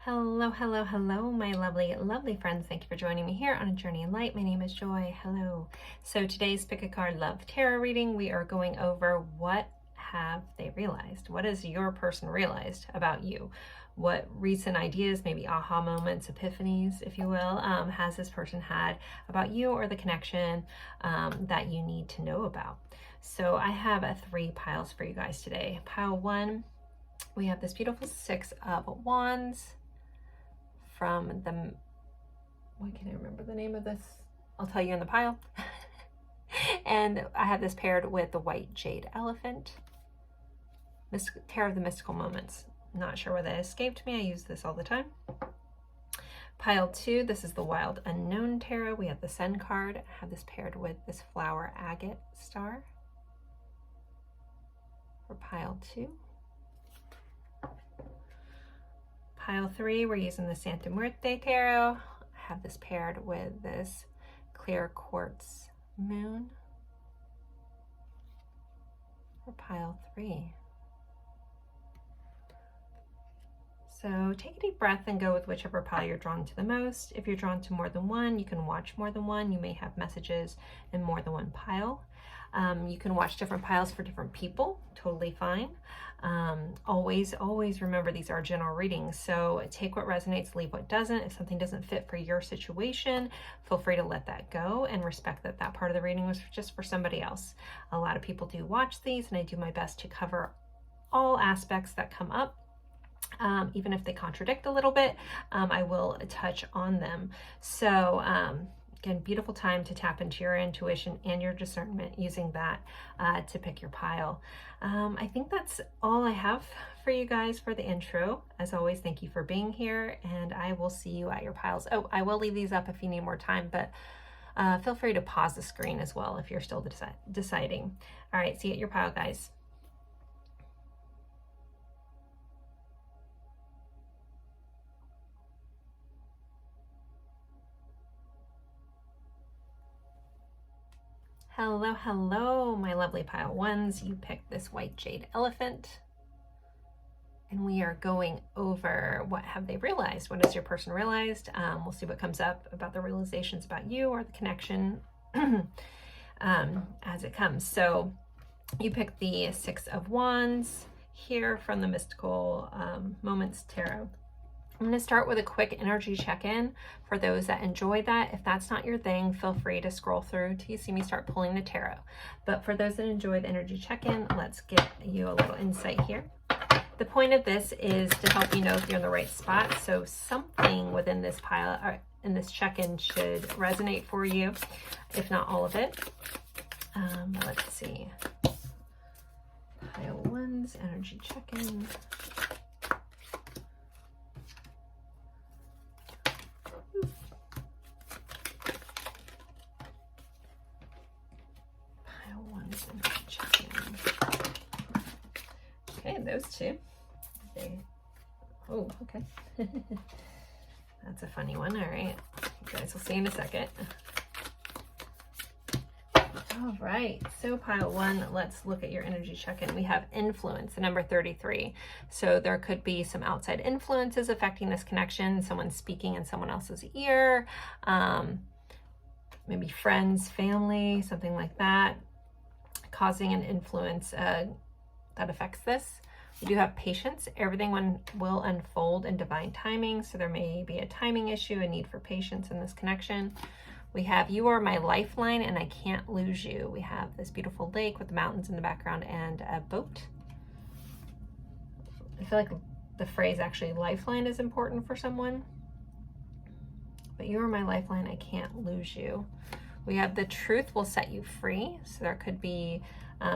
Hello, hello, hello, my lovely, lovely friends. Thank you for joining me here on A Journey in Light. My name is Joy. Hello. So today's Pick a Card Love Tarot reading, we are going over what have they realized? What has your person realized about you? What recent ideas, maybe aha moments, epiphanies, if you will, has this person had about you or the connection that you need to know about? So I have three piles for you guys today. Pile one, we have this beautiful Six of Wands. From the, why can't I remember the name of this? I'll tell you in the pile. And I have this paired with the White Jade Elephant. Tarot of the Mystical Moments. Not sure why that escaped me. I use this all the time. Pile two, this is the Wild Unknown Tarot. We have the Sun card. I have this paired with this Flower Agate Star. For pile two. Pile three, we're using the Santa Muerte Tarot. I have this paired with this Clear Quartz Moon. For pile three. So take a deep breath and go with whichever pile you're drawn to the most. If you're drawn to more than one, you can watch more than one. You may have messages in more than one pile. You can watch different piles for different people, totally fine. Always remember these are general readings, so take what resonates, leave what doesn't. If something doesn't fit for your situation, feel free to let that go and respect that that part of the reading was just for somebody else. A lot of people do watch these, and I do my best to cover all aspects that come up. Even if they contradict a little bit, I will touch on them. So again, beautiful time to tap into your intuition and your discernment using that to pick your pile. I think that's all I have for you guys for the intro. As always, thank you for being here, and I will see you at your piles. Oh, I will leave these up if you need more time, but feel free to pause the screen as well if you're still deciding. All right, see you at your pile, guys. Hello, hello, my lovely pile ones. You picked this White Jade Elephant. And we are going over what have they realized? What has your person realized? We'll see what comes up about the realizations about you or the connection as it comes. So you picked the Six of Wands here from the Mystical Moments Tarot. I'm going to start with a quick energy check-in for those that enjoy that. If that's not your thing, feel free to scroll through till you see me start pulling the tarot. But for those that enjoy the energy check-in, let's give you a little insight here. The point of this is to help you know if you're in the right spot. So something within this pile or in this check-in should resonate for you, if not all of it. Let's see. Pile one's energy check-in. Okay, those two. Oh, okay. That's a funny one. All right. You guys will see in a second. All right. So pile one, let's look at your energy check-in. We have influence, the number 33. So there could be some outside influences affecting this connection. Someone speaking in someone else's ear. Maybe friends, family, something like that, causing an influence that affects this. We do have patience. Everything will unfold in divine timing. So there may be a timing issue, a need for patience in this connection. We have you are my lifeline and I can't lose you. We have this beautiful lake with the mountains in the background and a boat. I feel like the phrase actually lifeline is important for someone. But you are my lifeline, I can't lose you. We have the truth will set you free. So there could be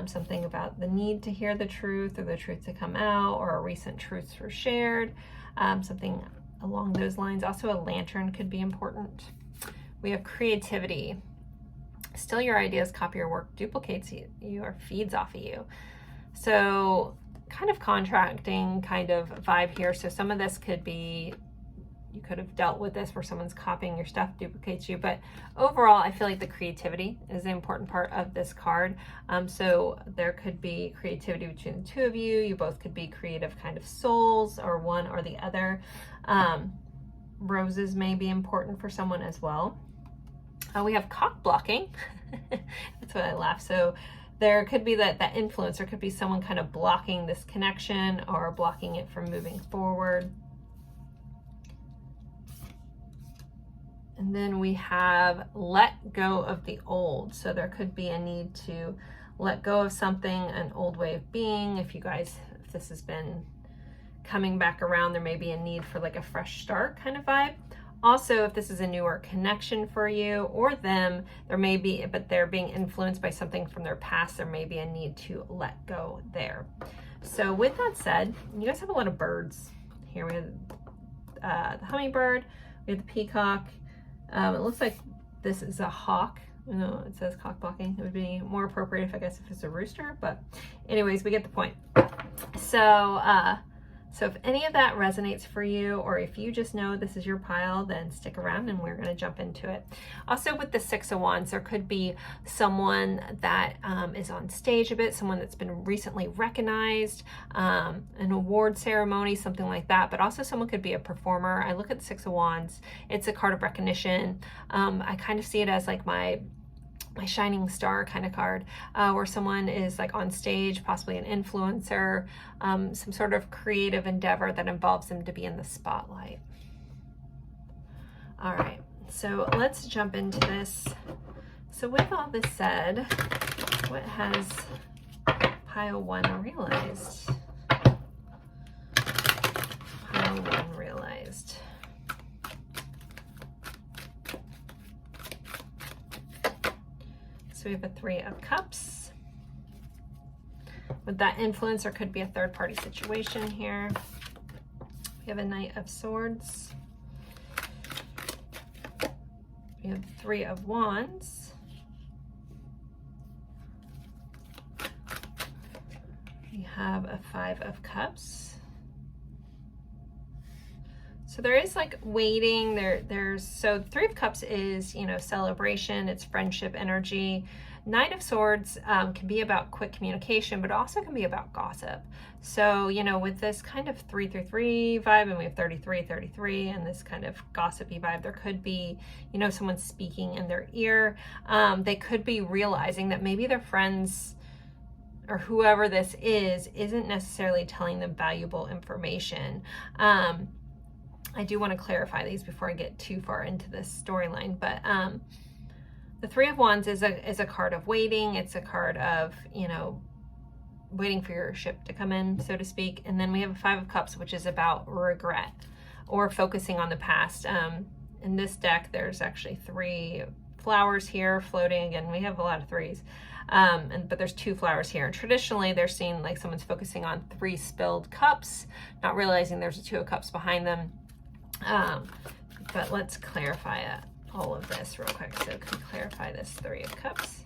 something about the need to hear the truth or the truth to come out, or a recent truths were shared, something along those lines. Also a lantern could be important. We have creativity. Still your ideas, copy your work, duplicates you or feeds off of you. So kind of contracting kind of vibe here. So some of this could be you could have dealt with this where someone's copying your stuff, duplicates you. But overall, I feel like the creativity is the important part of this card. So there could be creativity between the two of you. You both could be creative kind of souls, or one or the other. Roses may be important for someone as well. We have cock blocking. That's why I laugh. So there could be that influence. There could be someone kind of blocking this connection or blocking it from moving forward. And then we have let go of the old. So there could be a need to let go of something, an old way of being. If this has been coming back around, there may be a need for like a fresh start kind of vibe. Also, if this is a newer connection for you or them, there may be, but they're being influenced by something from their past, there may be a need to let go there. So with that said, you guys have a lot of birds. Here we have the hummingbird, we have the peacock. It looks like this is a hawk. No, it says cock blocking. It would be more appropriate if it's a rooster, but anyways, we get the point. So if any of that resonates for you, or if you just know this is your pile, then stick around and we're going to jump into it. Also with the Six of Wands, there could be someone that is on stage a bit, someone that's been recently recognized, an award ceremony, something like that, but also someone could be a performer. I look at the Six of Wands, it's a card of recognition. I kind of see it as like my shining star kind of card, where someone is like on stage, possibly an influencer, some sort of creative endeavor that involves them to be in the spotlight. All right, so let's jump into this. So with all this said, what has pile one realized? Pile one realized. So we have a Three of Cups. With that influence, there could be a third-party situation here. We have a Knight of Swords. We have Three of Wands. We have a Five of Cups. So there is like waiting so Three of Cups is, you know, celebration, it's friendship energy. Knight of Swords can be about quick communication, but also can be about gossip. So, you know, with this kind of 333 vibe, and we have 33, and this kind of gossipy vibe, there could be, you know, someone speaking in their ear. They could be realizing that maybe their friends or whoever this isn't necessarily telling them valuable information. I do want to clarify these before I get too far into this storyline, but the Three of Wands is a card of waiting. It's a card of, you know, waiting for your ship to come in, so to speak. And then we have a Five of Cups, which is about regret or focusing on the past. In this deck, there's actually three flowers here floating. Again, we have a lot of threes. But there's two flowers here. And traditionally, they're seen like someone's focusing on three spilled cups, not realizing there's a Two of Cups behind them. But let's clarify all of this real quick. So can we clarify this Three of Cups?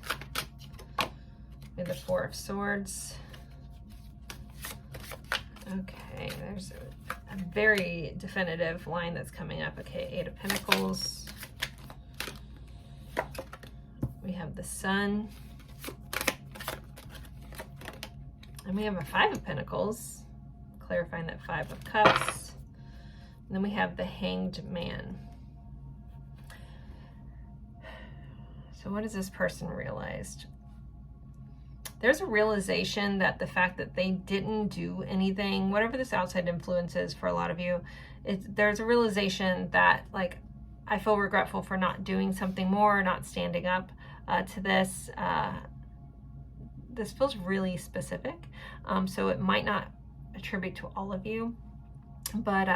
We have the Four of Swords. Okay, there's a very definitive line that's coming up. Okay, Eight of Pentacles. We have the Sun. And we have a Five of Pentacles, clarifying that Five of Cups. And then we have the Hanged Man. So what has this person realized? There's a realization that the fact that they didn't do anything, whatever this outside influence is for a lot of you, there's a realization that, like, I feel regretful for not doing something more, not standing up to this. This feels really specific, so it might not attribute to all of you, but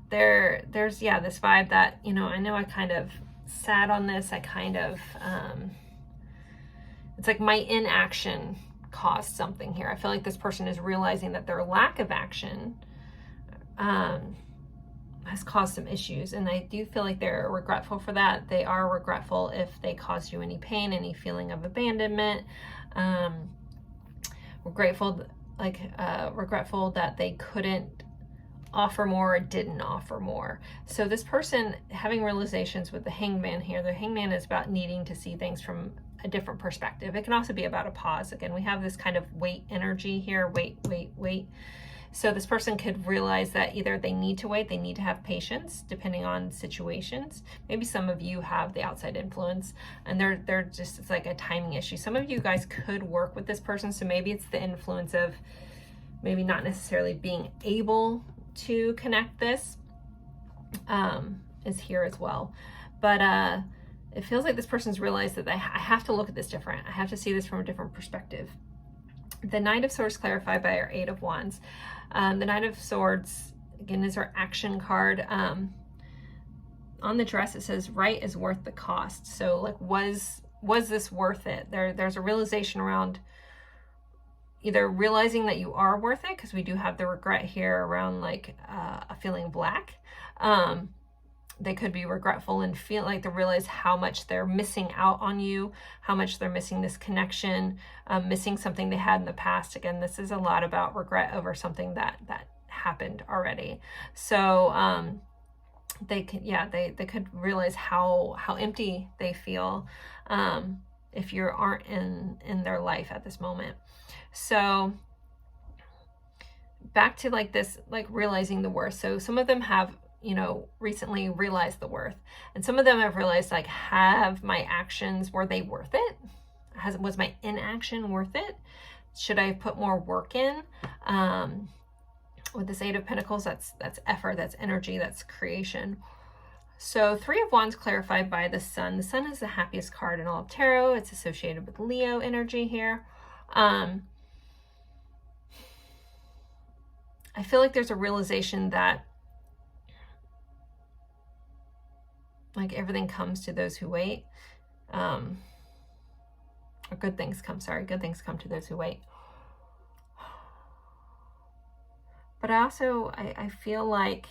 there's this vibe that, you know I kind of sat on this. I kind of it's like my inaction caused something here. I feel like this person is realizing that their lack of action has caused some issues, and I do feel like they're regretful for that. They are regretful if they caused you any pain, any feeling of abandonment. We're grateful, regretful that they couldn't offer more or didn't offer more. So this person having realizations with the Hangman here, the Hangman is about needing to see things from a different perspective. It can also be about a pause. Again, we have this kind of wait energy here, wait, wait, wait. So this person could realize that either they need to wait, they need to have patience, depending on situations. Maybe some of you have the outside influence and they're just, it's like a timing issue. Some of you guys could work with this person. So maybe it's the influence of maybe not necessarily being able to connect this is here as well. But it feels like this person's realized that I have to look at this different. I have to see this from a different perspective. The Knight of Swords clarified by our Eight of Wands. The Knight of Swords, again, is our action card. On the dress, it says, right is worth the cost. So like, was this worth it? There's a realization around either realizing that you are worth it, because we do have the regret here around like a feeling black. They could be regretful and feel like they realize how much they're missing out on you, how much they're missing this connection, missing something they had in the past. Again, this is a lot about regret over something that happened already. So they could realize how empty they feel if you aren't in their life at this moment. So back to like this, like realizing the worth. So some of them have, you know, recently realized the worth, and some of them have realized, like, have my actions, were they worth it? Was my inaction worth it? Should I put more work in? With this Eight of Pentacles, that's effort, that's energy, that's creation. So Three of Wands clarified by the Sun. The Sun is the happiest card in all of tarot. It's associated with Leo energy here. I feel like there's a realization that like everything comes to those who wait, or good things come to those who wait. But I feel like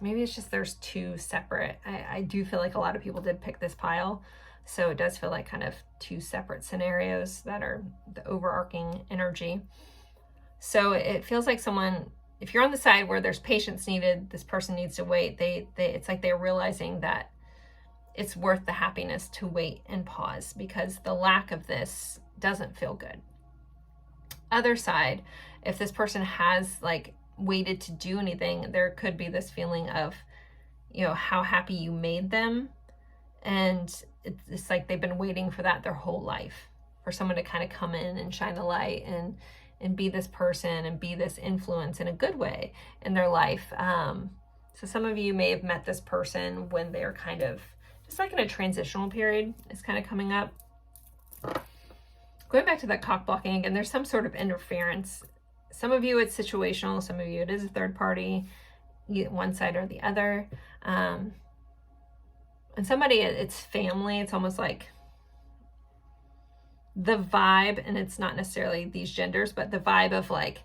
maybe it's just there's two separate, I do feel like a lot of people did pick this pile, so it does feel like kind of two separate scenarios that are the overarching energy. So it feels like someone, if you're on the side where there's patience needed, this person needs to wait, it's like they're realizing that it's worth the happiness to wait and pause, because the lack of this doesn't feel good. Other side, if this person has like waited to do anything, there could be this feeling of, you know, how happy you made them, and it's like they've been waiting for that their whole life, for someone to kind of come in and shine the light and be this person and be this influence in a good way in their life. So some of you may have met this person when they're kind of just like in a transitional period is kind of coming up. Going back to that cock blocking again, there's some sort of interference. Some of you it's situational, some of you it is a third party, one side or the other. And somebody, it's family. It's almost like the vibe, and it's not necessarily these genders, but the vibe of like,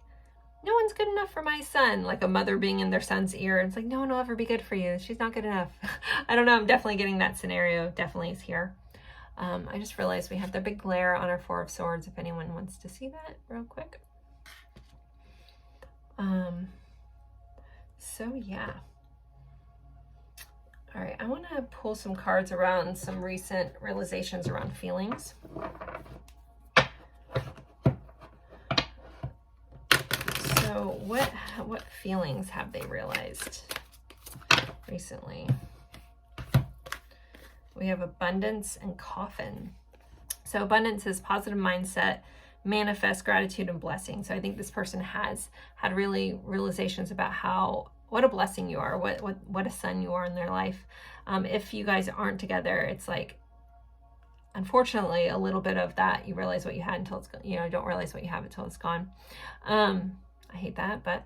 no one's good enough for my son, like a mother being in their son's ear. It's like, no one will ever be good for you. She's not good enough. I don't know. I'm definitely getting that scenario. Definitely is here. I just realized we have the big glare on our Four of Swords, if anyone wants to see that real quick. So yeah. All right, I want to pull some cards around some recent realizations around feelings. So what feelings have they realized recently? We have abundance and coffin. So abundance is positive mindset, manifest gratitude and blessing. So I think this person has had really realizations about what a blessing you are, what a son you are in their life. If you guys aren't together, it's like, unfortunately, a little bit of that, you realize what you had until it's gone. You know, don't realize what you have until it's gone. I hate that, but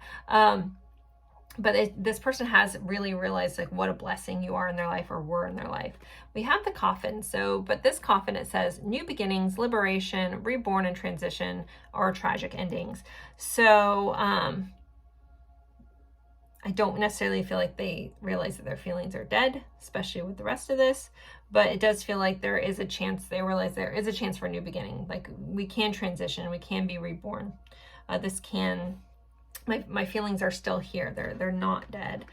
this person has really realized like what a blessing you are in their life, or were in their life. We have the coffin. So, but this coffin, it says new beginnings, liberation, reborn and transition, or tragic endings. So, I don't necessarily feel like they realize that their feelings are dead, especially with the rest of this, but it does feel like there is a chance, they realize there is a chance for a new beginning. Like we can transition, we can be reborn. This can my feelings are still here. They're not dead.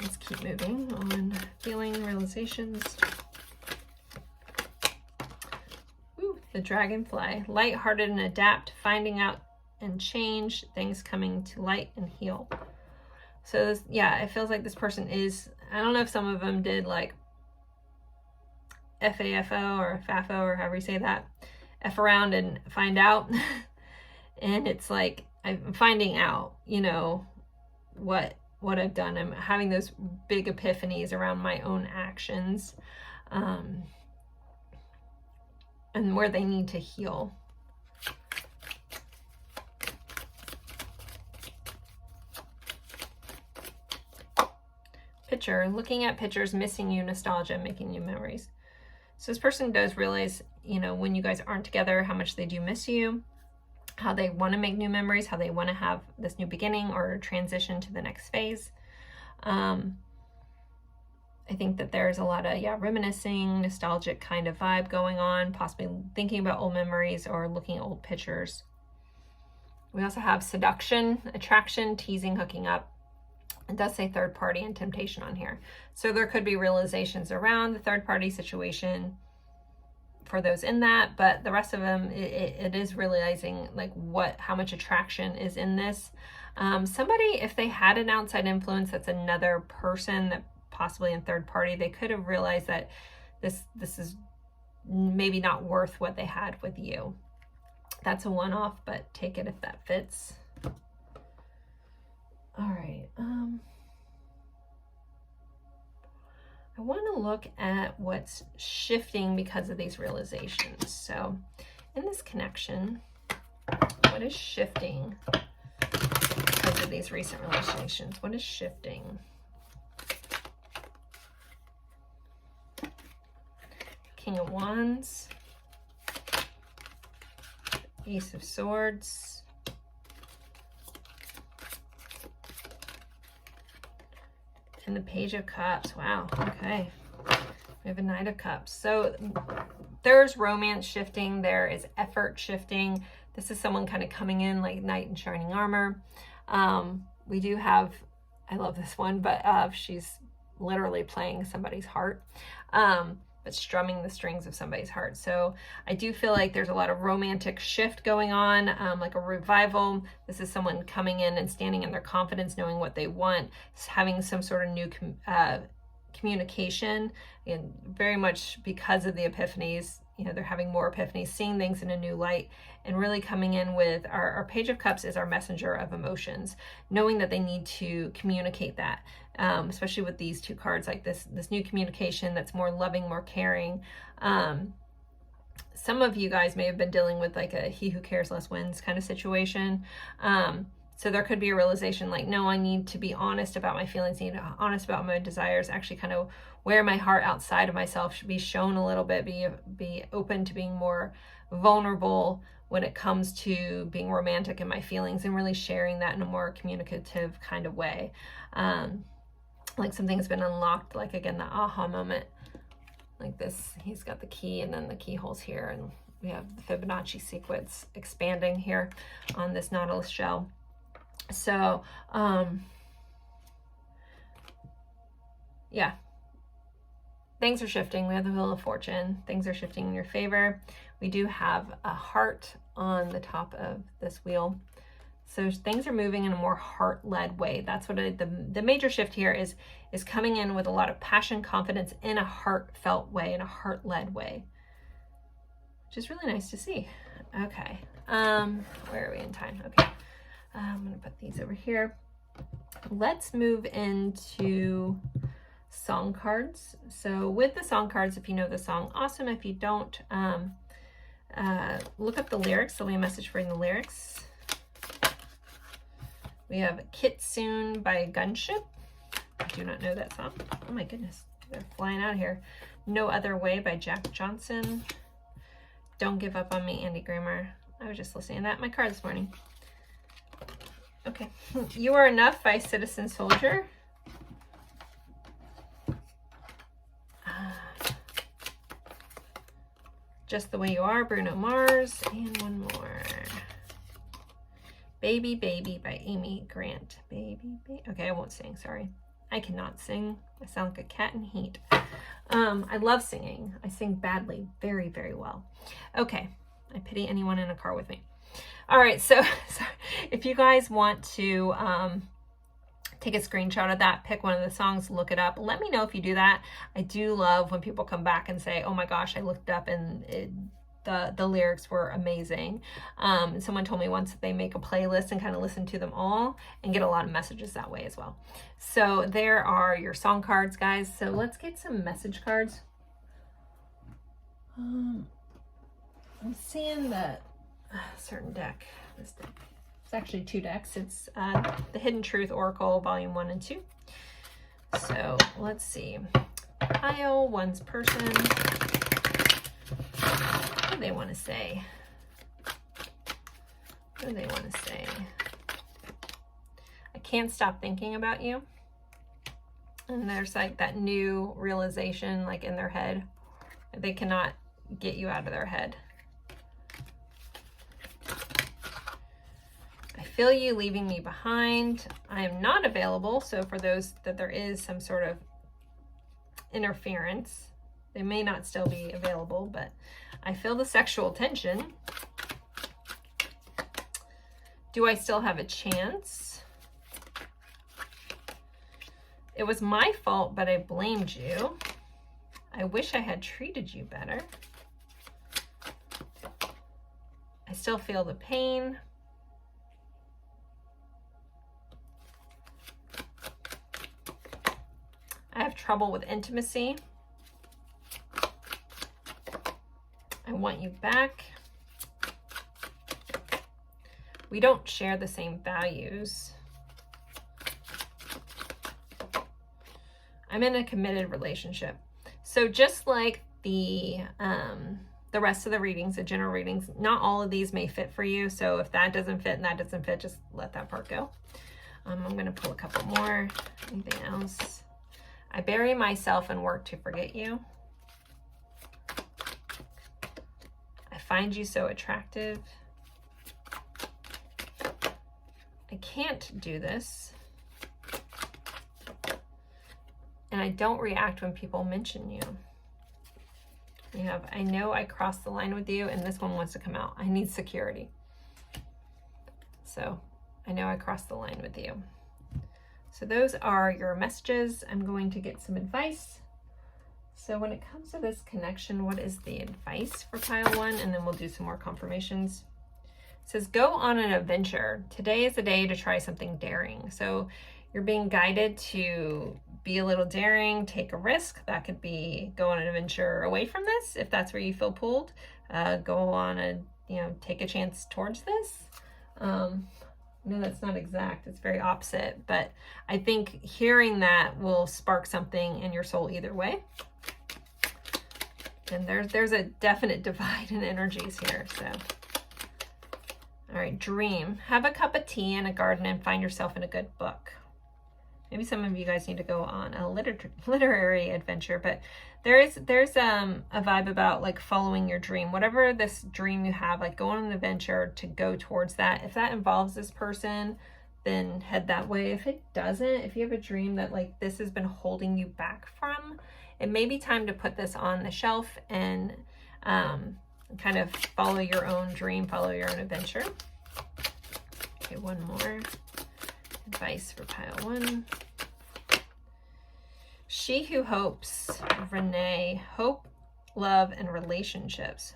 Let's keep moving on. Feeling, realizations. Ooh, the dragonfly. Lighthearted and adapt, finding out and change, things coming to light and heal. So this, yeah, it feels like this person is, I don't know if some of them did like FAFO or FAFO or however you say that, F around and find out. And it's like, I'm finding out, you know, what I've done. I'm having those big epiphanies around my own actions, and where they need to heal. Picture, looking at pictures, missing you, nostalgia, making new memories. So this person does realize, you know, when you guys aren't together, how much they do miss you, how they want to make new memories, how they want to have this new beginning or transition to the next phase. I think that there's a lot of, yeah, reminiscing, nostalgic kind of vibe going on, possibly thinking about old memories or looking at old pictures. We also have seduction, attraction, teasing, hooking up. It does say third party and temptation on here. So there could be realizations around the third party situation for those in that, but the rest of them, it is realizing like how much attraction is in this. Somebody, if they had an outside influence, that's another person that possibly in third party, they could have realized that this is maybe not worth what they had with you. That's a one-off, but take it if that fits. All right. I want to look at what's shifting because of these realizations. So in this connection, what is shifting because of these recent realizations? What is shifting? King of Wands, Ace of Swords, and the Page of Cups. Wow, okay. We have a Knight of Cups. So there's romance shifting. There is effort shifting. This is someone kind of coming in like knight in shining armor. We do have, I love this one, but she's literally playing somebody's heart, but strumming the strings of somebody's heart. So I do feel like there's a lot of romantic shift going on, like a revival. This is someone coming in and standing in their confidence, knowing what they want, having some sort of new communication, and very much because of the epiphanies, you know, they're having more epiphanies, seeing things in a new light, and really coming in with our Page of Cups is our messenger of emotions, knowing that they need to communicate that, especially with these two cards, like this new communication that's more loving, more caring. Some of you guys may have been dealing with like a he who cares less wins kind of situation. So there could be a realization like, no, I need to be honest about my feelings, need to be honest about my desires, actually kind of wear my heart outside of myself, should be shown a little bit, be open to being more vulnerable when it comes to being romantic in my feelings and really sharing that in a more communicative kind of way. Like something has been unlocked, like again, the aha moment, like this, he's got the key and then the keyhole's here, and we have the Fibonacci sequence expanding here on this Nautilus shell. So, yeah, things are shifting. We have the Wheel of Fortune. Things are shifting in your favor. We do have a heart on the top of this wheel. So things are moving in a more heart-led way. That's what the major shift here is coming in with a lot of passion, confidence in a heartfelt way, in a heart-led way, which is really nice to see. Okay, where are we in time? Okay. I'm going to put these over here. Let's move into song cards. So with the song cards, if you know the song, awesome. If you don't, look up the lyrics. There'll be a message for you in the lyrics. We have Kitsune by Gunship. I do not know that song. Oh my goodness, they're flying out here. No Other Way by Jack Johnson. Don't Give Up on Me, Andy Grammer. I was just listening to that in my car this morning. Okay, You Are Enough by Citizen Soldier. Just the Way You Are, Bruno Mars, and one more. Baby Baby by Amy Grant. Baby Baby. Okay, I won't sing, sorry. I cannot sing. I sound like a cat in heat. I love singing. I sing badly, very, very well. Okay, I pity anyone in a car with me. All right, so if you guys want to take a screenshot of that, pick one of the songs, look it up. Let me know if you do that. I do love when people come back and say, oh my gosh, I looked up and the lyrics were amazing. Someone told me once that they make a playlist and kind of listen to them all and get a lot of messages that way as well. So there are your song cards, guys. So let's get some message cards. I'm seeing that certain deck, this deck. It's actually two decks. It's the Hidden Truth Oracle Volume 1 and 2. So let's see. Pile one's person. What do they want to say? What do they want to say? I can't stop thinking about you. And there's like that new realization like in their head. They cannot get you out of their head. I feel you leaving me behind. I am not available. So for those that there is some sort of interference, they may not still be available, but I feel the sexual tension. Do I still have a chance? It was my fault, but I blamed you. I wish I had treated you better. I still feel the pain. I have trouble with intimacy. I want you back. We don't share the same values. I'm in a committed relationship. So just like the rest of the readings, the general readings, not all of these may fit for you. So if that doesn't fit and that doesn't fit, just let that part go. I'm going to pull a couple more. Anything else? I bury myself and work to forget you. I find you so attractive. I can't do this. And I don't react when people mention you. You have, I know I crossed the line with you, and this one wants to come out. I need security. So I know I crossed the line with you. So those are your messages. I'm going to get some advice. So when it comes to this connection, what is the advice for pile one? And then we'll do some more confirmations. It says, go on an adventure. Today is the day to try something daring. So you're being guided to be a little daring, take a risk. That could be go on an adventure away from this, if that's where you feel pulled. Go on a, take a chance towards this. No, that's not exact. It's very opposite. But I think hearing that will spark something in your soul either way. And there's a definite divide in energies here. So, all right, dream. Have a cup of tea in a garden and find yourself in a good book. Maybe some of you guys need to go on a literary adventure, but there's a vibe about like following your dream. Whatever this dream you have, like go on an adventure to go towards that. If that involves this person, then head that way. If it doesn't, if you have a dream that like this has been holding you back from, it may be time to put this on the shelf and kind of follow your own dream, follow your own adventure. Okay, one more. Advice for pile one. She who hopes, Renee, hope, love, and relationships.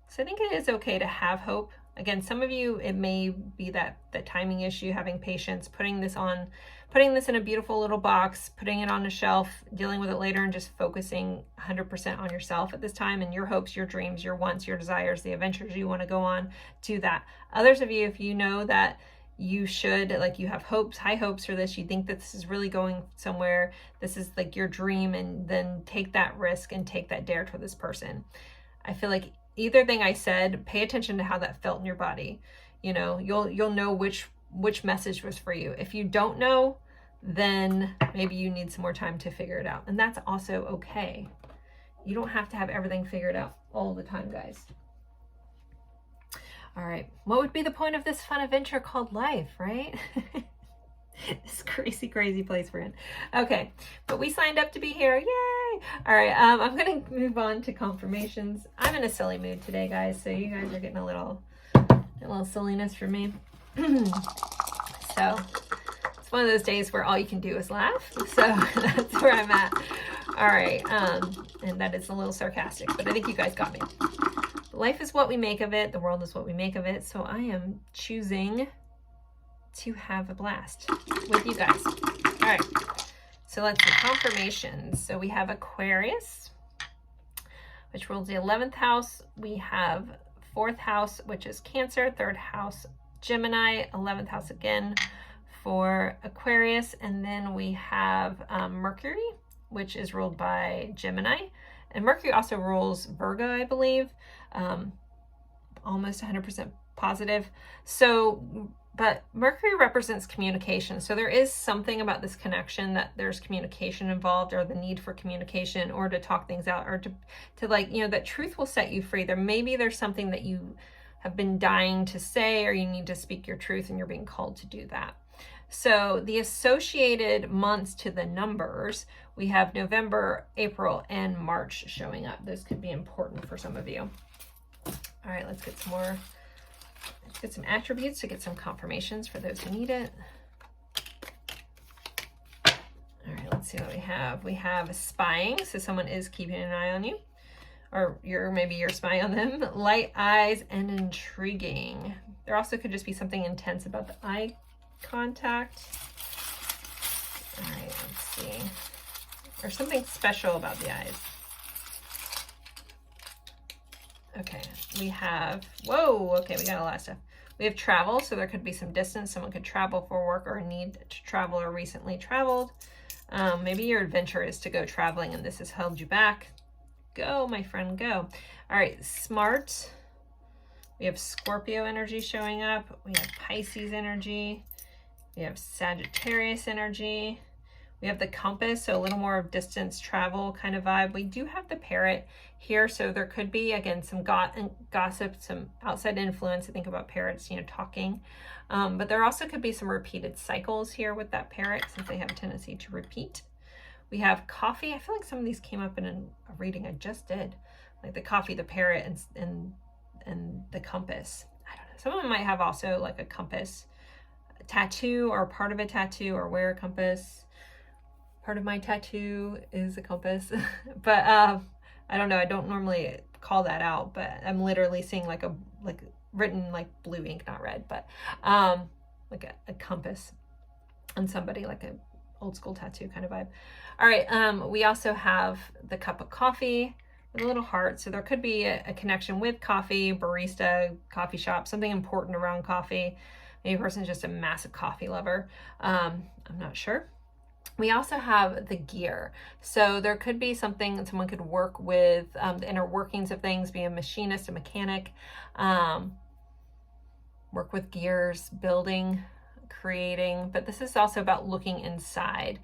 So I think it is okay to have hope. Again, some of you, it may be that the timing issue, having patience, putting this in a beautiful little box, putting it on a shelf, dealing with it later, and just focusing 100% on yourself at this time and your hopes, your dreams, your wants, your desires, the adventures you want to go on, to that. Others of you, if you know that you should, like you have hopes, high hopes for this, you think that this is really going somewhere, this is like your dream, and then take that risk and take that dare toward this person. I feel like either thing I said, pay attention to how that felt in your body. You'll know which message was for you. If you don't know, then maybe you need some more time to figure it out. And that's also okay. You don't have to have everything figured out all the time, guys. All right, what would be the point of this fun adventure called life, right? This crazy, crazy place we're in. Okay, but we signed up to be here. Yay! All right, I'm going to move on to confirmations. I'm in a silly mood today, guys, so you guys are getting a little silliness from me. So it's one of those days where all you can do is laugh. So that's where I'm at. All right, and that is a little sarcastic, but I think you guys got me. Life is what we make of it. The world is what we make of it. So I am choosing to have a blast with you guys. All right, so let's do confirmations. So we have Aquarius, which rules the 11th house. We have 4th house, which is Cancer, 3rd house, Gemini, 11th house again for Aquarius. And then we have Mercury, which is ruled by Gemini. And Mercury also rules Virgo, I believe. Almost 100% positive. So, but Mercury represents communication. So there is something about this connection that there's communication involved, or the need for communication, or to talk things out, or to like, you know, that truth will set you free. Maybe there's something that you have been dying to say, or you need to speak your truth and you're being called to do that. So the associated months to the numbers, we have November, April, and March showing up. Those could be important for some of you. All right, let's get some more. Let's get some attributes to get some confirmations for those who need it. All right, let's see what we have. We have spying, so someone is keeping an eye on you, or maybe you're spying on them. Light eyes and intriguing. There also could just be something intense about the eye contact. All right, let's see. Or something special about the eyes. Okay, we have, whoa, okay, we got a lot of stuff. We have travel, so there could be some distance. Someone could travel for work or need to travel or recently traveled. Maybe your adventure is to go traveling and this has held you back. Go, my friend, go. All right, smart. We have Scorpio energy showing up. We have Pisces energy. We have Sagittarius energy. We have the compass, so a little more of distance travel kind of vibe. We do have the parrot here, so there could be, again, some gossip, some outside influence. I think about parrots, you know, talking. But there also could be some repeated cycles here with that parrot, since they have a tendency to repeat. We have coffee. I feel like some of these came up in a reading I just did, like the coffee, the parrot, and the compass. I don't know. Some of them might have also like a compass, a tattoo, or part of a tattoo, or wear a compass. Part of my tattoo is a compass, but I don't know. I don't normally call that out, but I'm literally seeing like written like blue ink, not red, but like a compass on somebody, like a old school tattoo kind of vibe. All right. We also have the cup of coffee with a little heart. So there could be a connection with coffee, barista, coffee shop, something important around coffee. Maybe a person's just a massive coffee lover. I'm not sure. We also have the gear. So there could be something that someone could work with, the inner workings of things, be a machinist, a mechanic, work with gears, building, creating, but this is also about looking inside.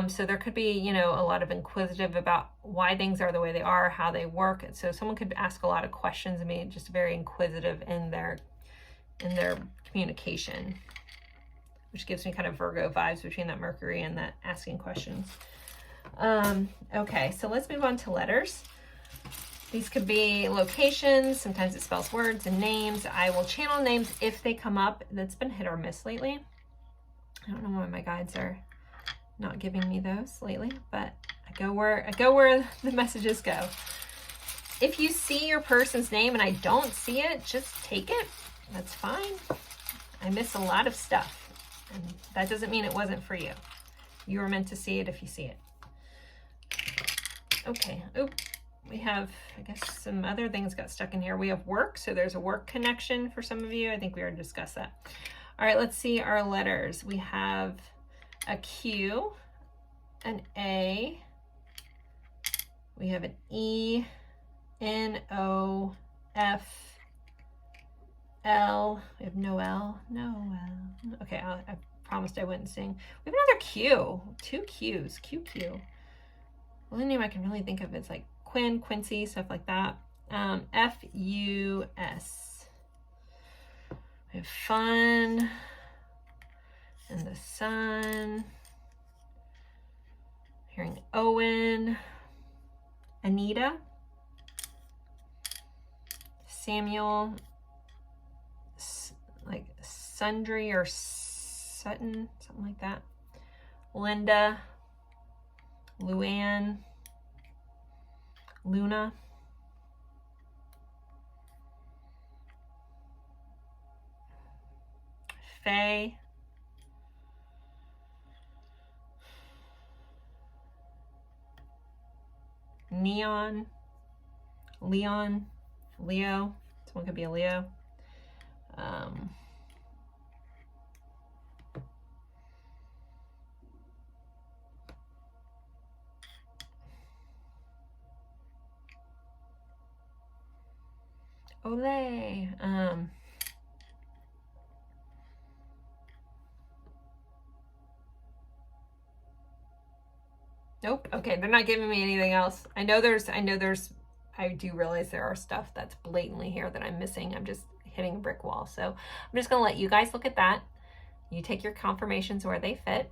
So there could be, you know, a lot of inquisitive about why things are the way they are, how they work. So someone could ask a lot of questions and be just very inquisitive in their communication, which gives me kind of Virgo vibes between that Mercury and that asking questions. Okay, so let's move on to letters. These could be locations. Sometimes it spells words and names. I will channel names if they come up. That's been hit or miss lately. I don't know why my guides are not giving me those lately, but I go where the messages go. If you see your person's name and I don't see it, just take it. That's fine. I miss a lot of stuff. And that doesn't mean it wasn't for you. You were meant to see it if you see it. Okay. Oh, we have, I guess, some other things got stuck in here. We have work. So there's a work connection for some of you. I think we already discussed that. All right, let's see our letters. We have a Q, an A. We have an E, N, O, F, L. We have Noel. Okay, I promised I wouldn't sing. We have another Q. 2 Qs. QQ. The only name I can really think of is like Quinn, Quincy, stuff like that. F-U-S. We have fun and the sun. Hearing Owen, Anita, Samuel, like Sundry or Sutton, something like that. Linda, Luann, Luna, Faye, Neon, Leon, Leo. Someone could be a Leo. Olay. Nope. Okay, they're not giving me anything else. I do realize there are stuff that's blatantly here that I'm missing. I'm just hitting a brick wall. So I'm just gonna let you guys look at that. You take your confirmations where they fit.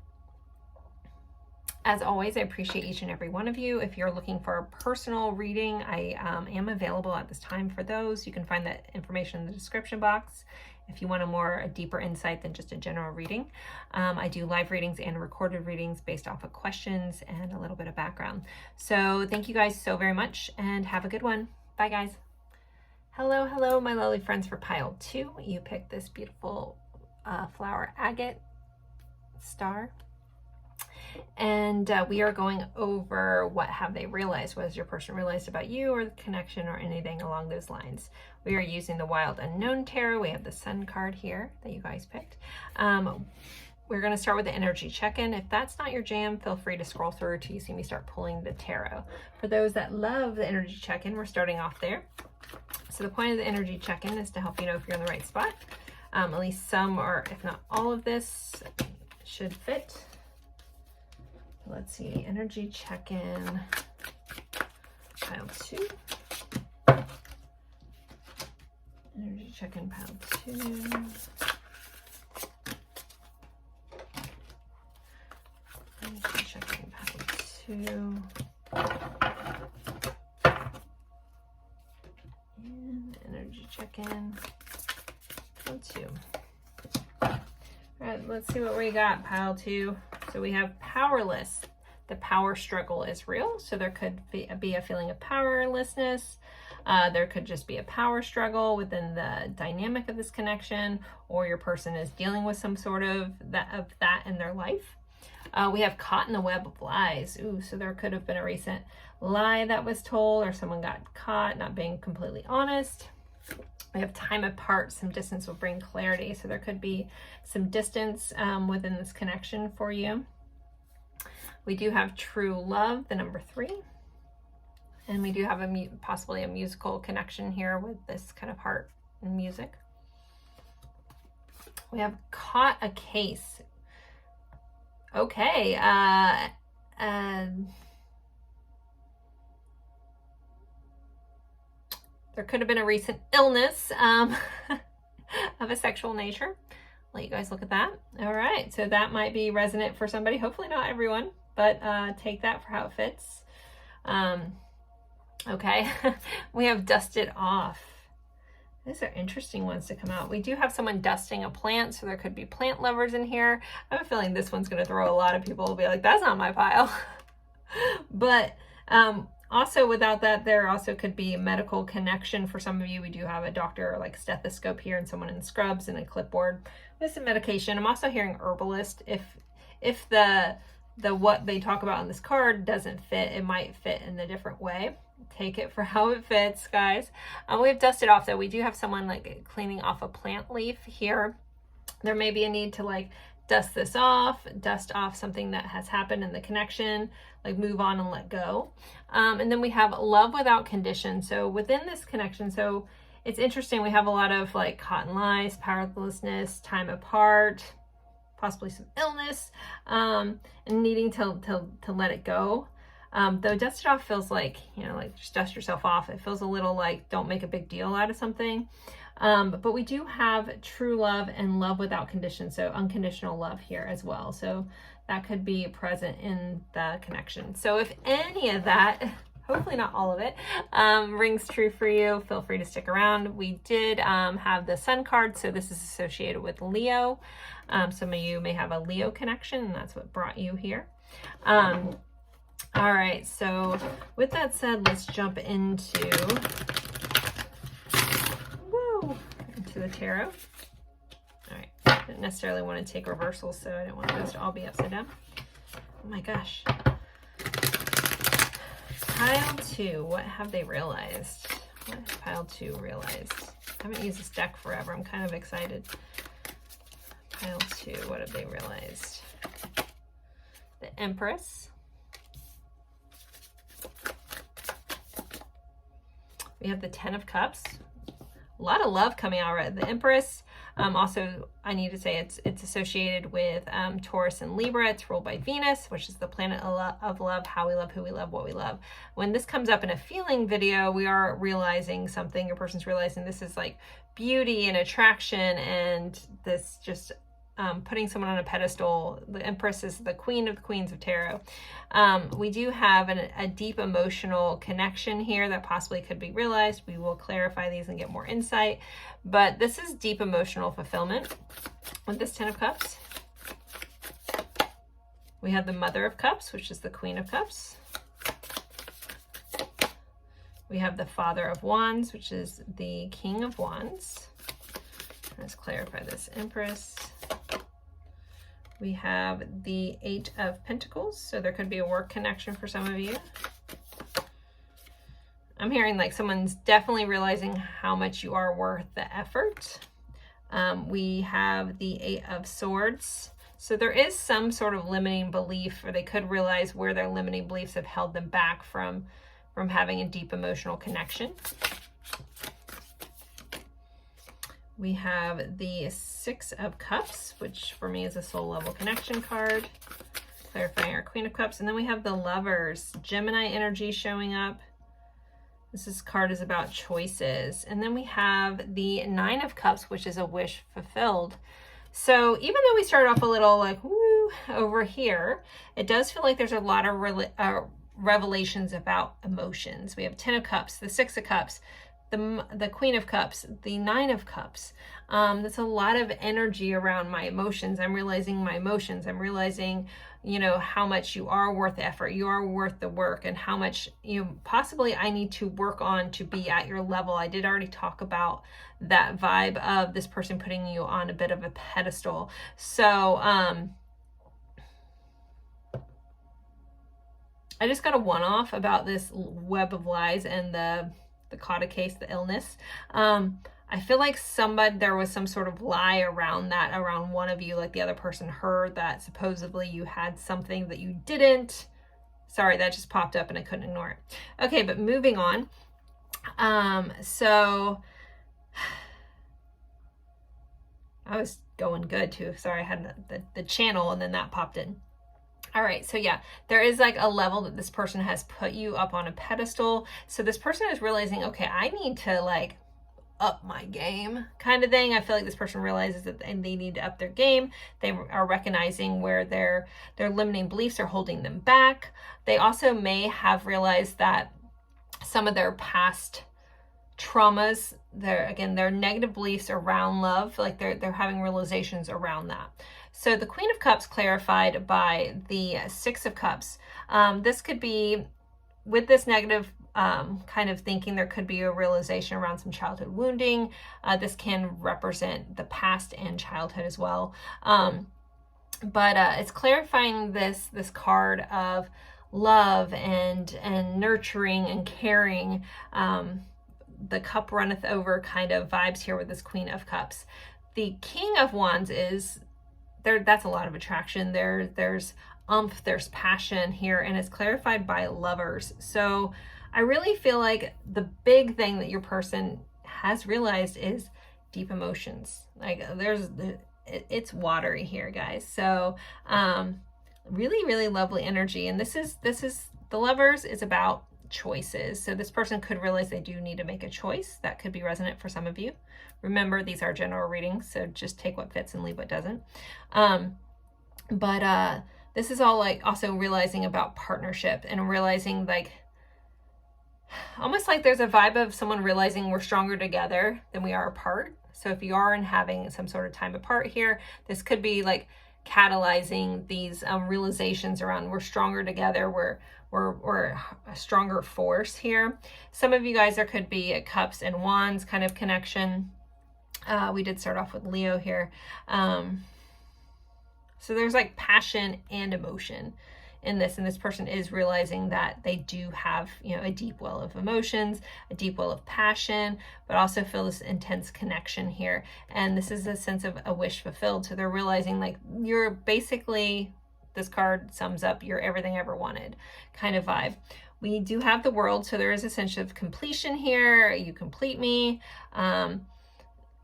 As always, I appreciate each and every one of you. If you're looking for a personal reading, I am available at this time for those. You can find that information in the description box if you want a deeper insight than just a general reading. I do live readings and recorded readings based off of questions and a little bit of background. So thank you guys so very much and have a good one. Bye guys. Hello, hello, my lovely friends for pile 2. You picked this beautiful flower agate star. And we are going over what have they realized, what has your person realized about you or the connection or anything along those lines. We are using the Wild Unknown Tarot. We have the Sun card here that you guys picked. We're going to start with the energy check-in. If that's not your jam, feel free to scroll through till you see me start pulling the tarot. For those that love the energy check-in, we're starting off there. So the point of the energy check-in is to help you know if you're in the right spot. At least some or if not all of this should fit. Let's see, energy check-in, pile 2. Energy check-in, pile 2. Energy check-in, pile 2. And energy check-in, pile 2. All right, let's see what we got, pile 2. So we have powerless. The power struggle is real. So there could be a feeling of powerlessness. There could just be a power struggle within the dynamic of this connection, or your person is dealing with some sort of that in their life. We have caught in the web of lies. Ooh, so there could have been a recent lie that was told, or someone got caught not being completely honest. We have time apart. Some distance will bring clarity. So there could be some distance within this connection for you. We do have true love, the number 3. And we do have possibly a musical connection here with this kind of heart and music. We have caught a case. Okay. There could have been a recent illness of a sexual nature. Let you guys look at that. All right, so that might be resonant for somebody. Hopefully not everyone, but take that for how it fits. Okay, we have dusted off. These are interesting ones to come out. We do have someone dusting a plant, so there could be plant lovers in here. I have a feeling this one's going to throw a lot of people will be like, that's not my pile. But also, without that, there also could be a medical connection for some of you. We do have a doctor, like stethoscope here, and someone in scrubs and a clipboard with some medication. I'm also hearing herbalist. If the what they talk about on this card doesn't fit, it might fit in a different way. Take it for how it fits, guys. We've dusted off, though. We do have someone like cleaning off a plant leaf here. There may be a need to like dust this off, dust off something that has happened in the connection, like move on and let go. And then we have love without condition. So within this connection, so it's interesting, we have a lot of like caught in lies, powerlessness, time apart, possibly some illness, and needing to let it go. Though dust it off feels like, you know, like just dust yourself off. It feels a little like don't make a big deal out of something. But we do have true love and love without condition, so unconditional love here as well. So that could be present in the connection. So if any of that, hopefully not all of it, rings true for you, feel free to stick around. We did have the Sun card, so this is associated with Leo. Some of you may have a Leo connection, and that's what brought you here. All right, so with that said, let's jump into the tarot. All right, I didn't necessarily want to take reversals, so I don't want those to all be upside down. Oh my gosh. Pile 2, what have they realized? What has Pile 2 realized? I haven't used this deck forever. I'm kind of excited. Pile 2, what have they realized? The Empress. We have the Ten of Cups. A lot of love coming out, right? The Empress. Also, I need to say it's associated with Taurus and Libra. It's ruled by Venus, which is the planet of love, how we love, who we love, what we love. When this comes up in a feeling video, we are realizing something. Your person's realizing this is like beauty and attraction, and this just putting someone on a pedestal. The Empress is the queen of the queens of tarot. We do have a deep emotional connection here that possibly could be realized. We will clarify these and get more insight. But this is deep emotional fulfillment with this Ten of Cups. We have the Mother of Cups, which is the Queen of Cups. We have the Father of Wands, which is the King of Wands. Let's clarify this Empress. We have the Eight of Pentacles, so there could be a work connection for some of you. I'm hearing like someone's definitely realizing how much you are worth the effort. We have the Eight of Swords. So there is some sort of limiting belief, or they could realize where their limiting beliefs have held them back from having a deep emotional connection. We have the Six of Cups, which for me is a soul level connection card, clarifying our Queen of Cups. And then we have the Lovers, Gemini energy showing up. This card is about choices. And then we have the Nine of Cups, which is a wish fulfilled. So even though we started off a little like, woo, over here, it does feel like there's a lot of revelations about emotions. We have 10 of Cups, the 6 of Cups, the Queen of Cups, the Nine of Cups. That's a lot of energy around my emotions. I'm realizing my emotions. I'm realizing, you know, how much you are worth the effort. You are worth the work, and how much possibly I need to work on to be at your level. I did already talk about that vibe of this person putting you on a bit of a pedestal. So, I just got a one-off about this web of lies and the Cauda case, the illness. I feel like there was some sort of lie around that, around one of you, like the other person heard that supposedly you had something that you didn't. Sorry, that just popped up and I couldn't ignore it. Okay, but moving on. So I was going good too. Sorry, I had the channel and then that popped in. All right, so yeah, there is like a level that this person has put you up on a pedestal. So this person is realizing, okay, I need to like up my game kind of thing. I feel like this person realizes that they need to up their game. They are recognizing where their limiting beliefs are holding them back. They also may have realized that some of their past traumas, their negative beliefs around love, like they're having realizations around that. So the Queen of Cups clarified by the Six of Cups. This could be, with this negative kind of thinking, there could be a realization around some childhood wounding. This can represent the past and childhood as well. But it's clarifying this card of love and nurturing and caring. The cup runneth over kind of vibes here with this Queen of Cups. The King of Wands is that's a lot of attraction. There's oomph, there's passion here, and it's clarified by Lovers. So I really feel like the big thing that your person has realized is deep emotions. Like it's watery here, guys. So really, really lovely energy. And this is The Lovers is about choices. So this person could realize they do need to make a choice. That could be resonant for some of you. Remember, these are general readings, so just take what fits and leave what doesn't. This is all like also realizing about partnership and realizing like, almost like there's a vibe of someone realizing we're stronger together than we are apart. So if you are in having some sort of time apart here, this could be like catalyzing these realizations around we're stronger together, we're a stronger force here. Some of you guys, there could be a Cups and Wands kind of connection. We did start off with Leo here. So there's like passion and emotion in this, and this person is realizing that they do have, you know, a deep well of emotions, a deep well of passion, but also feel this intense connection here. And this is a sense of a wish fulfilled. So they're realizing like you're basically, this card sums up, you're everything I ever wanted kind of vibe. We do have the World, so there is a sense of completion here. You complete me.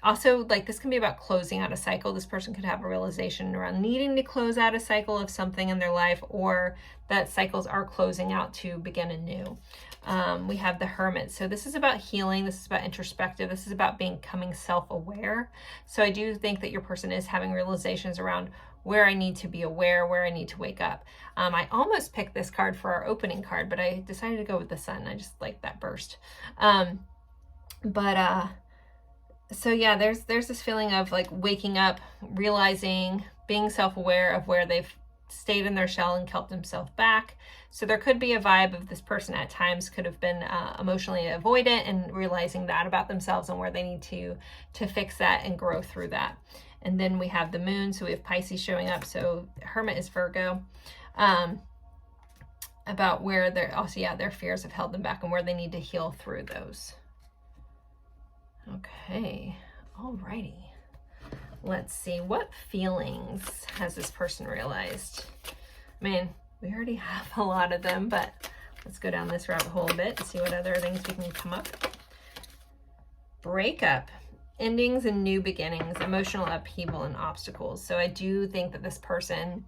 Also, like, this can be about closing out a cycle. This person could have a realization around needing to close out a cycle of something in their life, or that cycles are closing out to begin anew. We have the Hermit. So this is about healing. This is about introspective. This is about becoming self-aware. So I do think that your person is having realizations around where I need to be aware, where I need to wake up. I almost picked this card for our opening card, but I decided to go with the Sun. I just like that burst. So yeah, there's this feeling of like waking up, realizing, being self-aware of where they've stayed in their shell and kept themselves back. So there could be a vibe of this person at times could have been emotionally avoidant, and realizing that about themselves and where they need to fix that and grow through that. And then we have the Moon, so we have Pisces showing up. So Hermit is Virgo. About where they're also, yeah, their fears have held them back and where they need to heal through those. Okay, alrighty. Let's see, what feelings has this person realized? I mean, we already have a lot of them, but let's go down this rabbit hole a bit and see what other things we can come up. Breakup, endings and new beginnings, emotional upheaval and obstacles. So I do think that this person,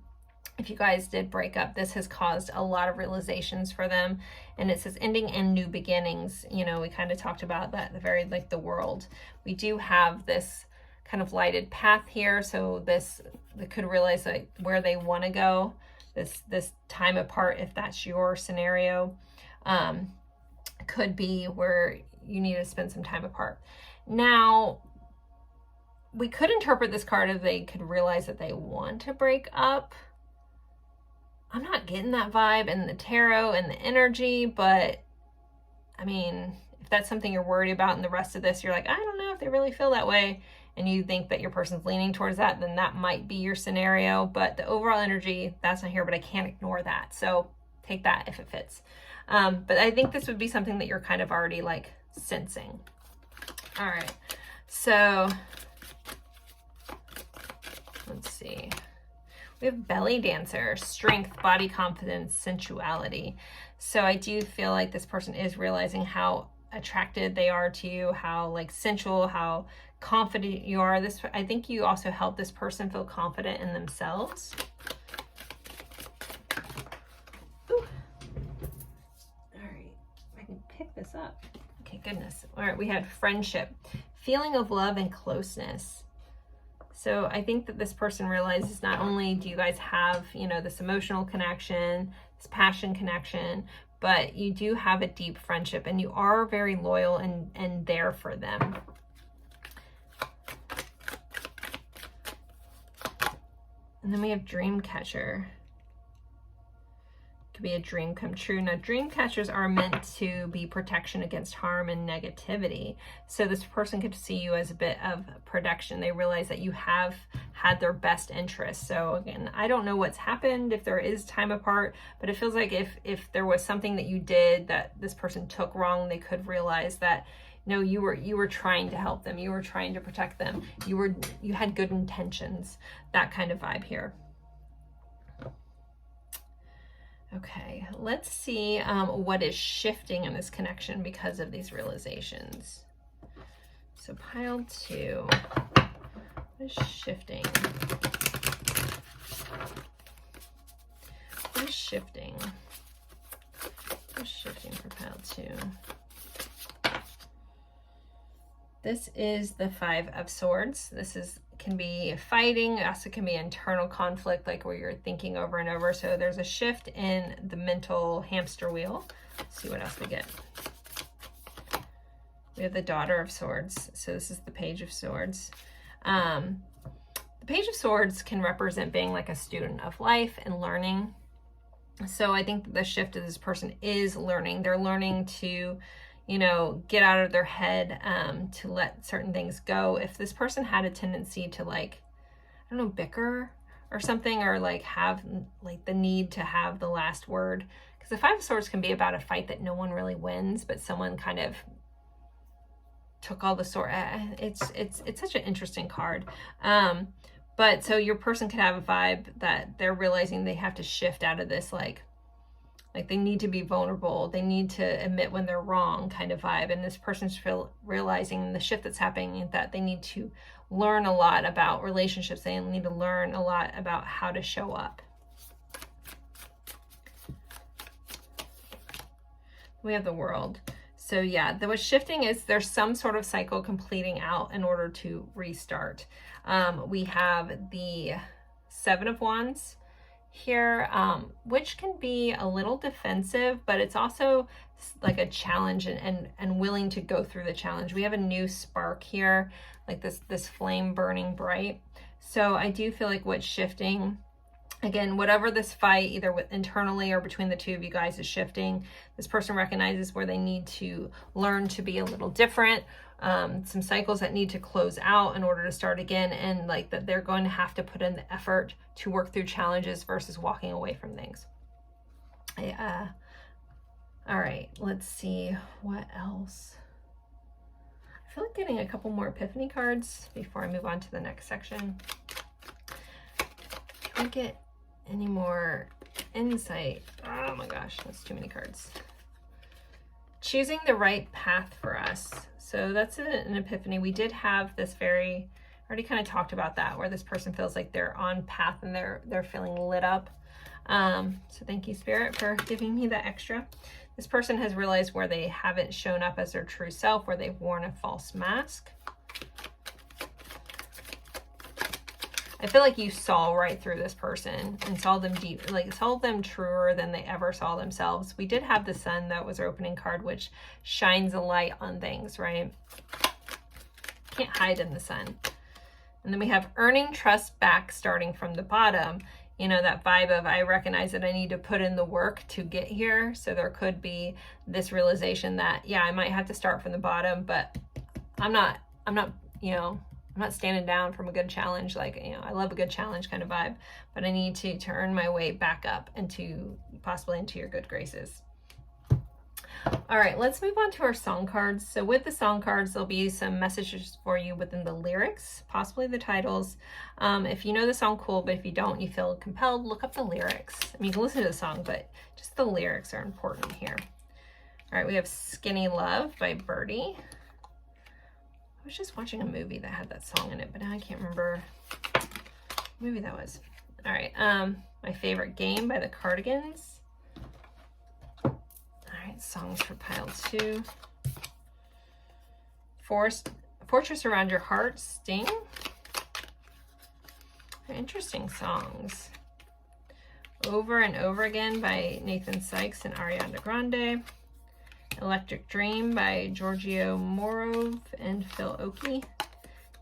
if you guys did break up, this has caused a lot of realizations for them. And it says ending and new beginnings. You know, we kind of talked about that, the very, like the World. We do have this kind of lighted path here. So this, they could realize like where they want to go, this time apart, if that's your scenario, could be where you need to spend some time apart. Now, we could interpret this card as they could realize that they want to break up. I'm not getting that vibe in the tarot and the energy, but I mean, if that's something you're worried about in the rest of this, you're like, I don't know if they really feel that way, and you think that your person's leaning towards that, then that might be your scenario. But the overall energy, that's not here, but I can't ignore that. So take that if it fits. But I think this would be something that you're kind of already like sensing. All right, so let's see. We have Belly Dancer, strength, body confidence, sensuality. So I do feel like this person is realizing how attracted they are to you, how like sensual, how confident you are. This, I think you also help this person feel confident in themselves. Ooh. All right, I can pick this up. Okay, goodness. All right, we had friendship, feeling of love and closeness. So I think that this person realizes not only do you guys have, you know, this emotional connection, this passion connection, but you do have a deep friendship and you are very loyal and there for them. And then we have dream catcher. Could be a dream come true. Now, dream catchers are meant to be protection against harm and negativity. So this person could see you as a bit of protection. They realize that you have had their best interests. So again, I don't know what's happened, if there is time apart, but it feels like if there was something that you did that this person took wrong, they could realize that no, you were trying to help them, you were trying to protect them, you had good intentions, that kind of vibe here. Okay, let's see what is shifting in this connection because of these realizations. So pile 2, what is shifting? What is shifting? 2. This is the 5 of Swords. This can be fighting, also can be internal conflict, like where you're thinking over and over. So there's a shift in the mental hamster wheel. Let's see what else we get. We have the Daughter of Swords. So this is the Page of Swords. The Page of Swords can represent being like a student of life and learning. So I think the shift of this person is learning. They're learning to, you know, get out of their head, to let certain things go. If this person had a tendency to, like, I don't know, bicker or something, or like have like the need to have the last word, because the 5 of Swords can be about a fight that no one really wins, but someone kind of took all the sword. It's such an interesting card. But so your person could have a vibe that they're realizing they have to shift out of this, like they need to be vulnerable, they need to admit when they're wrong kind of vibe. And this person's realizing the shift that's happening, that they need to learn a lot about relationships. They need to learn a lot about how to show up. We have the World. So yeah, what's shifting is there's some sort of cycle completing out in order to restart. We have the 7 of Wands here, which can be a little defensive, but it's also like a challenge and willing to go through the challenge. We have a new spark here, like this flame burning bright. So I do feel like what's shifting, again, whatever this fight, either internally or between the two of you guys, is shifting, this person recognizes where they need to learn to be a little different, some cycles that need to close out in order to start again, and like that they're going to have to put in the effort to work through challenges versus walking away from things. All right, let's see what else. I feel like getting a couple more Epiphany cards before I move on to the next section. Can I get any more insight? Oh my gosh, that's too many cards. Choosing the right path for us. So that's an Epiphany. We did have this already kind of talked about that, where this person feels like they're on path and they're feeling lit up. So thank you, Spirit, for giving me that extra. This person has realized where they haven't shown up as their true self, where they've worn a false mask. I feel like you saw right through this person and saw them deep, like saw them truer than they ever saw themselves. We did have the Sun, that was our opening card, which shines a light on things, right? Can't hide in the sun. And then we have earning trust back, starting from the bottom. You know, that vibe of, I recognize that I need to put in the work to get here. So there could be this realization that, yeah, I might have to start from the bottom, but I'm not, you know, I'm not standing down from a good challenge. Like, you know, I love a good challenge kind of vibe, but I need to earn my way back up into possibly into your good graces. All right, let's move on to our song cards. So with the song cards, there'll be some messages for you within the lyrics, possibly the titles. If you know the song, cool, but if you don't, you feel compelled, look up the lyrics. I mean, you can listen to the song, but just the lyrics are important here. All right, we have Skinny Love by Birdie. I was just watching a movie that had that song in it, but now I can't remember what movie that was. All right, My Favorite Game by the Cardigans. All right, songs for pile 2. Fortress Around Your Heart, Sting. Interesting songs. Over and Over Again by Nathan Sykes and Ariana Grande. Electric Dream by Giorgio Morov and Phil Oakey. And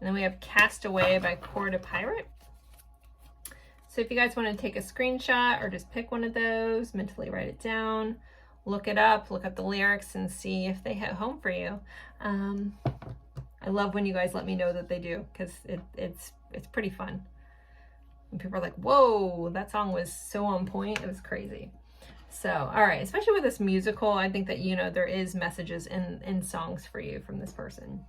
then we have Cast Away by Corda Pirate. So if you guys want to take a screenshot or just pick one of those, mentally write it down, look it up, look up the lyrics and see if they hit home for you. I love when you guys let me know that they do, because it's pretty fun. And people are like, whoa, that song was so on point. It was crazy. So, all right, especially with this musical, I think that, you know, there is messages in songs for you from this person.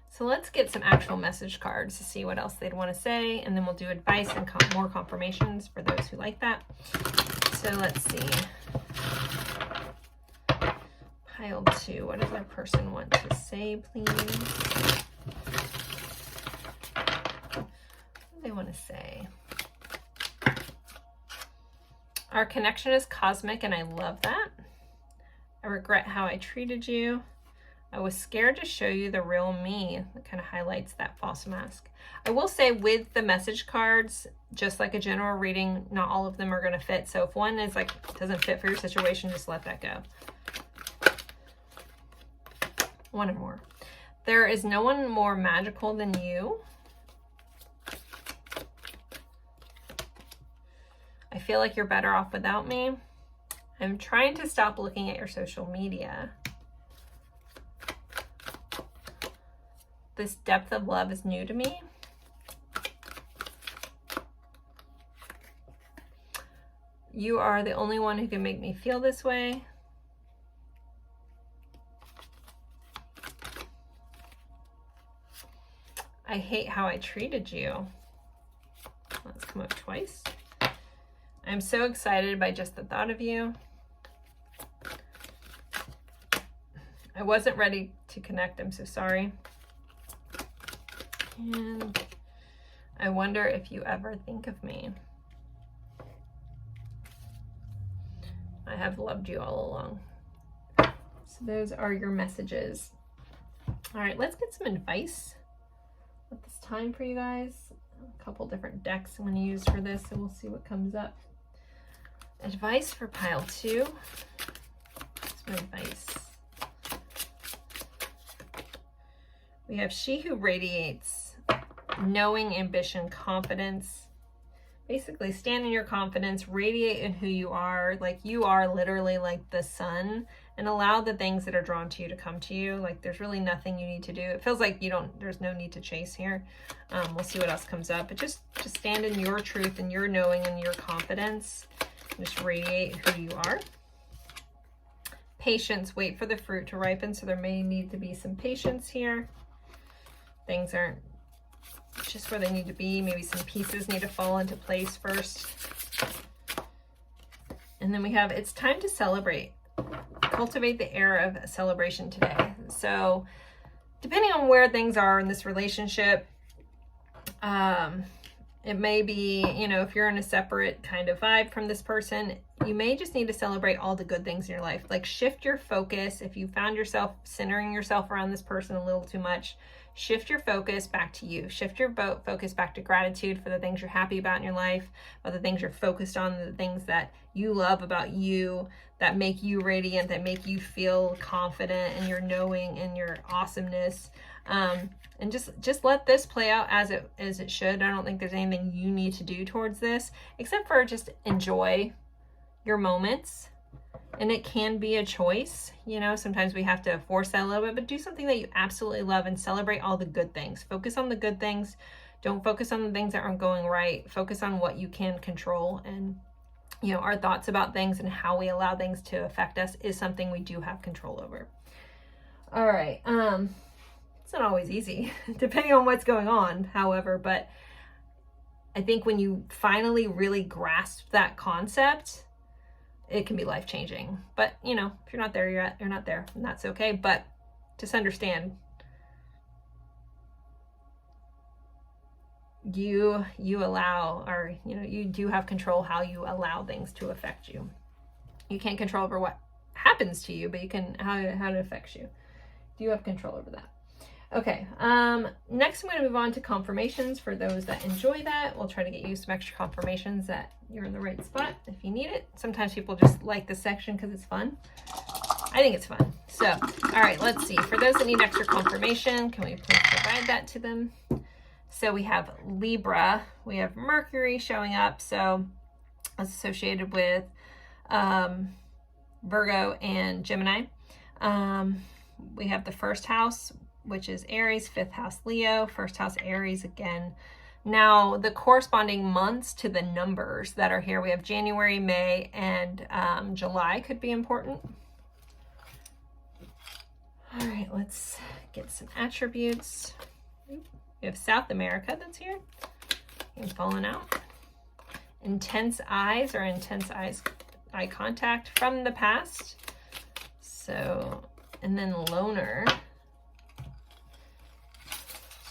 So let's get some actual message cards to see what else they'd want to say, and then we'll do advice and more confirmations for those who like that. So let's see. Pile 2, what does our person want to say, please? What do they want to say? Our connection is cosmic, and I love that. I regret how I treated you. I was scared to show you the real me. That kind of highlights that false mask. I will say with the message cards, just like a general reading, not all of them are going to fit. So if one is like doesn't fit for your situation, just let that go. One or more. There is no one more magical than you. I feel like you're better off without me. I'm trying to stop looking at your social media. This depth of love is new to me. You are the only one who can make me feel this way. I hate how I treated you. Let's come up twice. I'm so excited by just the thought of you. I wasn't ready to connect. I'm so sorry. And I wonder if you ever think of me. I have loved you all along. So those are your messages. All right, let's get some advice at this time for you guys. A couple different decks I'm going to use for this, and we'll see what comes up. Advice for pile 2. What's my advice? We have she who radiates knowing, ambition, confidence. Basically, stand in your confidence, radiate in who you are. Like you are literally like the sun, and allow the things that are drawn to you to come to you. Like there's really nothing you need to do. It feels like there's no need to chase here. We'll see what else comes up. But just stand in your truth and your knowing and your confidence. Just radiate who you are. Patience, wait for the fruit to ripen. So there may need to be some patience here. Things aren't just where they need to be. Maybe some pieces need to fall into place first. And then we have, it's time to celebrate. Cultivate the air of celebration today. So depending on where things are in this relationship, it may be, if you're in a separate kind of vibe from this person, you may just need to celebrate all the good things in your life. Like shift your focus. If you found yourself centering yourself around this person a little too much, shift your focus back to you. Shift your focus back to gratitude for the things you're happy about in your life, about the things you're focused on, the things that you love about you, that make you radiant, that make you feel confident in your knowing and your awesomeness. And just let this play out as it should. I don't think there's anything you need to do towards this, except for just enjoy your moments. And it can be a choice, sometimes we have to force that a little bit, but do something that you absolutely love and celebrate all the good things. Focus on the good things. Don't focus on the things that aren't going right. Focus on what you can control. And, our thoughts about things and how we allow things to affect us is something we do have control over. All right. It's not always easy, depending on what's going on, however, but I think when you finally really grasp that concept, it can be life-changing. But, if you're not there yet, you're not there, and that's okay. But just understand, you allow, or, you do have control how you allow things to affect you. You can't control over what happens to you, but you can, how it affects you. You have control over that. Okay, next I'm going to move on to confirmations for those that enjoy that. We'll try to get you some extra confirmations that you're in the right spot if you need it. Sometimes people just like this section because it's fun. I think it's fun. So, all right, let's see. For those that need extra confirmation, can we please provide that to them? So we have Libra. We have Mercury showing up. So that's associated with Virgo and Gemini. We have the first house, which is Aries, 5th house Leo, 1st house Aries again. Now, the corresponding months to the numbers that are here, we have January, May, and July could be important. All right, let's get some attributes. We have South America that's here and falling out. Intense eyes or intense eye contact from the past. So, and then loner.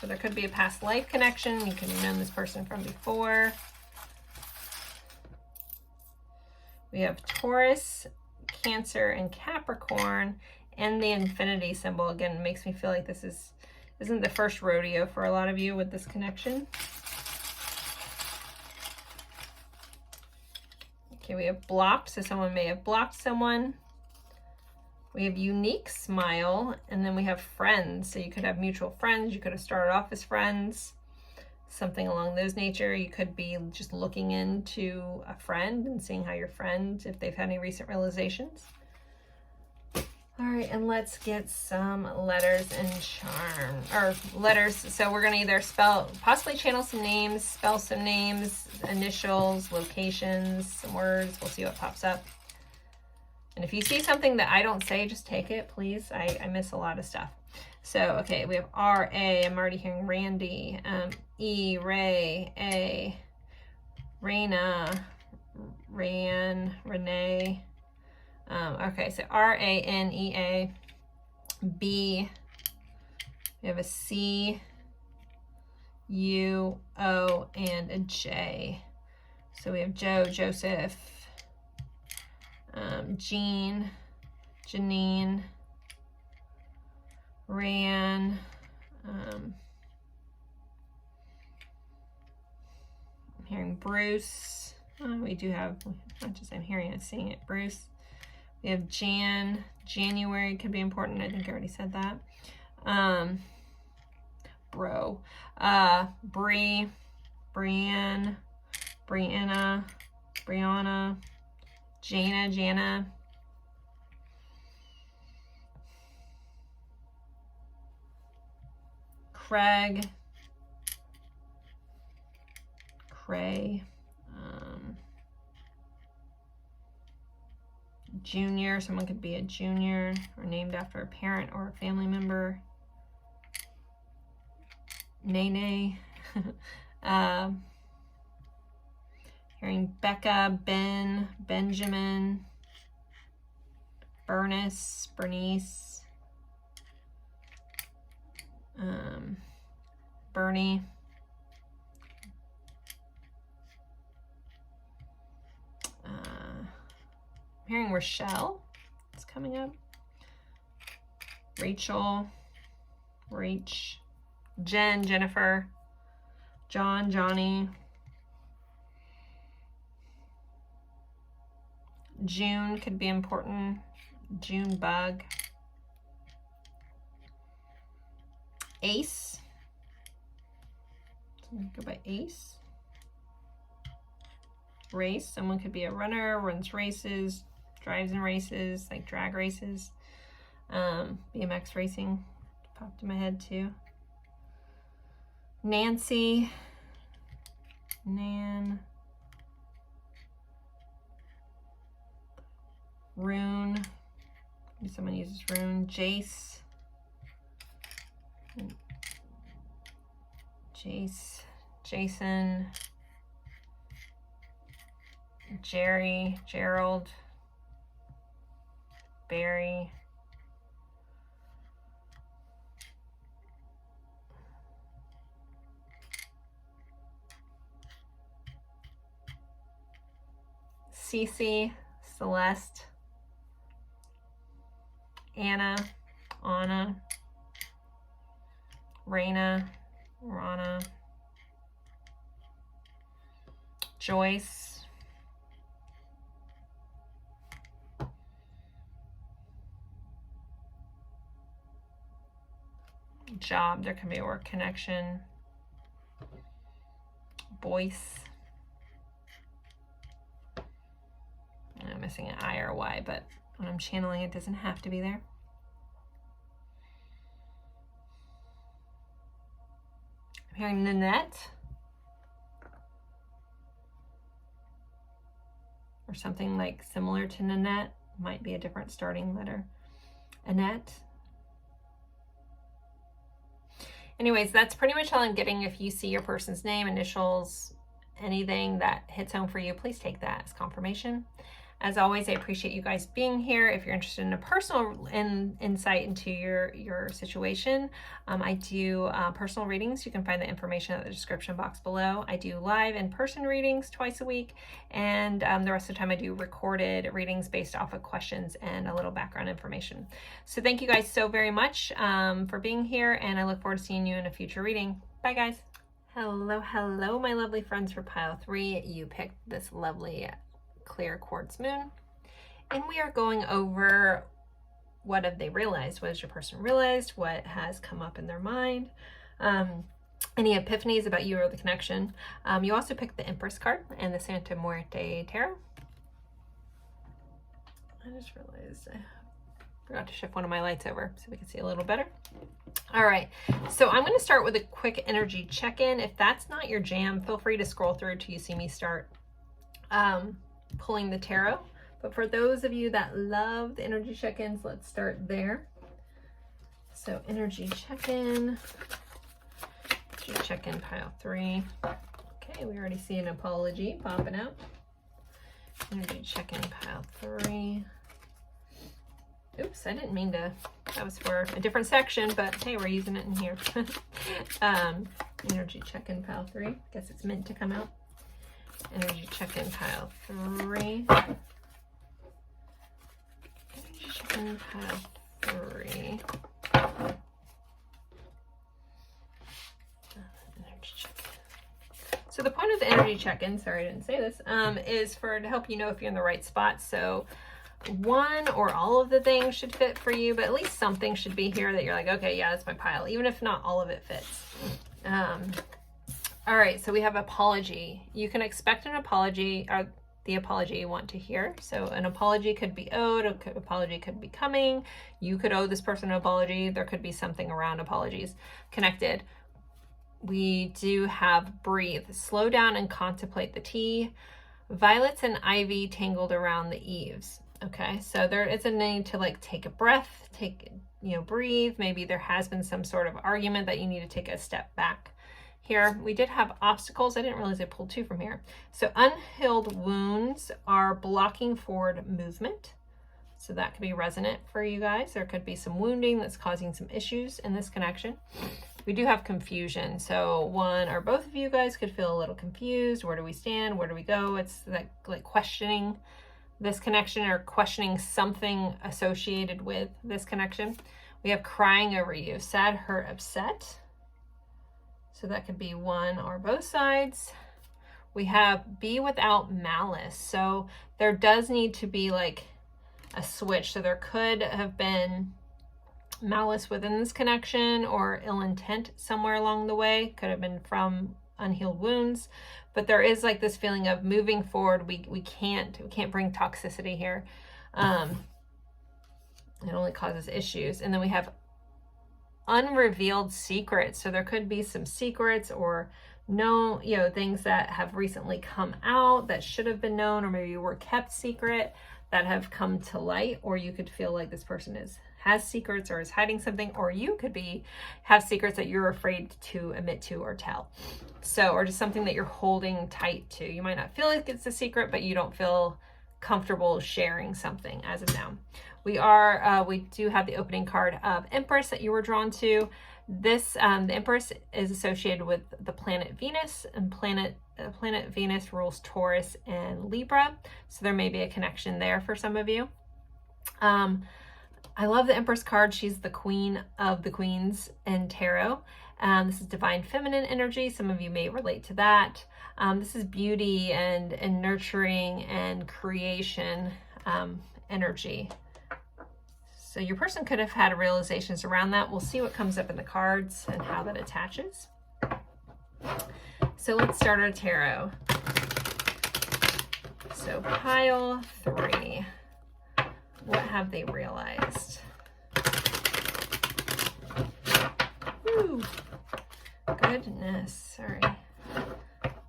So there could be a past life connection. You could have known this person from before. We have Taurus, Cancer and Capricorn, and the infinity symbol. Again, it makes me feel like this isn't the first rodeo for a lot of you with this connection. Okay, we have blocked, so someone may have blocked someone. We have unique smile, and then we have friends. So you could have mutual friends. You could have started off as friends, something along those nature. You could be just looking into a friend and seeing how your friend, if they've had any recent realizations. All right, and let's get some letters and charm, or letters. So we're gonna either possibly channel some names, spell some names, initials, locations, some words. We'll see what pops up. And if you see something that I don't say, just take it, please. I miss a lot of stuff. So, okay, we have R-A. I'm already hearing Randy. E, Ray, A, Raina, Ran, Renee. Okay, so R-A-N-E-A. B. We have a C, U, O, and a J. So we have Joe, Joseph, Jean, Janine, Ran, I'm hearing Bruce. We do have, not just I'm hearing, I'm seeing it, Bruce. We have Jan, January could be important. I think I already said that. Bro, Bree, Brianne, Brianna, Brianna, Jana, Craig, Cray, Junior, someone could be a junior or named after a parent or a family member. Nene, hearing Becca, Ben, Benjamin, Bernice, Bernie, I'm hearing Rochelle, it's coming up, Rachel, Rach, Jen, Jennifer, John, Johnny, June could be important, June bug, Ace, go by Ace, race, someone could be a runner, runs races, drives in races, like drag races, BMX racing, popped in my head too. Nancy, Nan, Rune, maybe someone uses Rune, Jace, Jason, Jerry, Gerald, Barry, Cece, Celeste, Anna, Raina, Rana, Joyce, job, there can be a work connection, Boyce, I'm missing an I or a Y, but when I'm channeling it doesn't have to be there. I'm hearing Nanette, or something like similar to Nanette, might be a different starting letter. Annette. Anyways, that's pretty much all I'm getting. If you see your person's name, initials, anything that hits home for you, please take that as confirmation. As always, I appreciate you guys being here. If you're interested in a personal insight into your situation, I do personal readings. You can find the information in the description box below. I do live in-person readings twice a week, and the rest of the time I do recorded readings based off of questions and a little background information. So thank you guys so very much for being here, and I look forward to seeing you in a future reading. Bye, guys. Hello, my lovely friends. For pile 3, you picked this lovely clear quartz moon, and we are going over what have they realized. What has your person realized? What has come up in their mind? Any epiphanies about you or the connection? You also picked the Empress card and the Santa Muerte Tarot. I just realized I forgot to shift one of my lights over so we can see a little better. All right, so I'm going to start with a quick energy check-in. If that's not your jam, feel free to scroll through till you see me start pulling the tarot. But for those of you that love the energy check-ins, let's start there. So energy check-in. Check-in pile 3. Okay, we already see an apology popping out. Energy check-in pile 3. Oops, I didn't mean to, that was for a different section, but hey, we're using it in here. Energy check-in pile 3. Guess it's meant to come out. Energy check-in pile 3. Energy check-in pile 3. Energy check-in. So the point of the energy check-in, sorry I didn't say this, is to help you know if you're in the right spot. So one or all of the things should fit for you, but at least something should be here that you're like, okay, yeah, that's my pile, even if not all of it fits. All right, so we have apology. You can expect an apology, or the apology you want to hear. So an apology could be owed, an apology could be coming. You could owe this person an apology. There could be something around apologies connected. We do have breathe, slow down and contemplate the tea. Violets and ivy tangled around the eaves. Okay, so there is a need to like take a breath, breathe. Maybe there has been some sort of argument that you need to take a step back. Here, we did have obstacles. I didn't realize I pulled 2 from here. So unhealed wounds are blocking forward movement. So that could be resonant for you guys. There could be some wounding that's causing some issues in this connection. We do have confusion. So one or both of you guys could feel a little confused. Where do we stand? Where do we go? It's like questioning this connection or questioning something associated with this connection. We have crying over you, sad, hurt, upset. So that could be one or both sides. We have be without malice. So there does need to be like a switch. So there could have been malice within this connection or ill intent somewhere along the way. Could have been from unhealed wounds, but there is like this feeling of moving forward. We can't bring toxicity here. It only causes issues. And then we have unrevealed secrets. So there could be some secrets or things that have recently come out that should have been known, or maybe were kept secret that have come to light, or you could feel like this person has secrets or is hiding something, or you could have secrets that you're afraid to admit to or tell. So, or just something that you're holding tight to. You might not feel like it's a secret, but you don't feel comfortable sharing something as of now. We do have the opening card of Empress that you were drawn to. This, the Empress is associated with the planet Venus, and planet Venus rules Taurus and Libra. So there may be a connection there for some of you. I love the Empress card. She's the queen of the queens in tarot. This is divine feminine energy. Some of you may relate to that. This is beauty and nurturing and creation energy. So your person could have had realizations around that. We'll see what comes up in the cards and how that attaches. So let's start our tarot. So pile 3. What have they realized? Woo. Goodness. Sorry.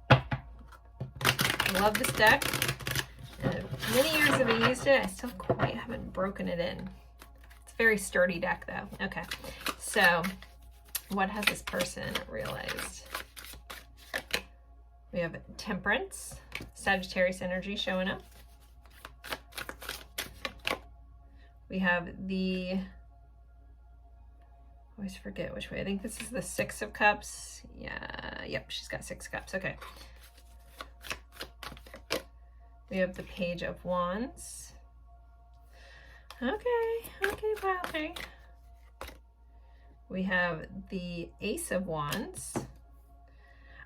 I love this deck. Many years that I used it, I still quite haven't broken it in. It's a very sturdy deck though. Okay. So what has this person realized? We have Temperance, Sagittarius energy showing up. We have the, I always forget which way. I think this is the Six of Cups. Yeah, yep, she's got 6 cups. Okay. We have the Page of Wands. Okay, pile 3. We have the Ace of Wands.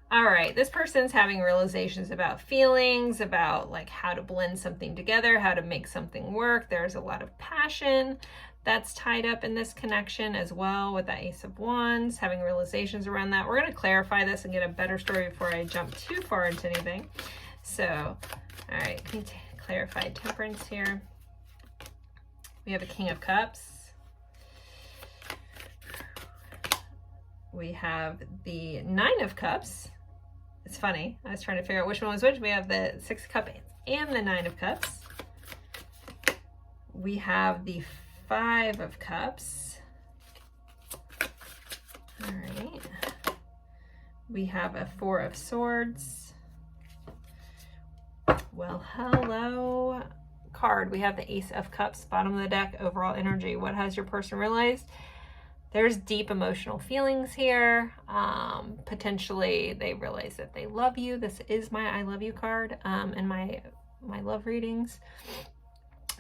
All right, this person's having realizations about feelings, about like how to blend something together, how to make something work. There's a lot of passion that's tied up in this connection as well with that Ace of Wands, having realizations around that. We're going to clarify this and get a better story before I jump too far into anything. So, all right, can you clarify Temperance here? We have a King of Cups. We have the 9 of Cups. It's funny. I was trying to figure out which one was which. We have the 6 of Cups and the 9 of Cups. We have the 5 of Cups. All right. We have a 4 of Swords. Well, hello, card. We have the Ace of Cups, bottom of the deck, overall energy. What has your person realized? There's deep emotional feelings here. Potentially they realize that they love you. This is my I love you card in my love readings.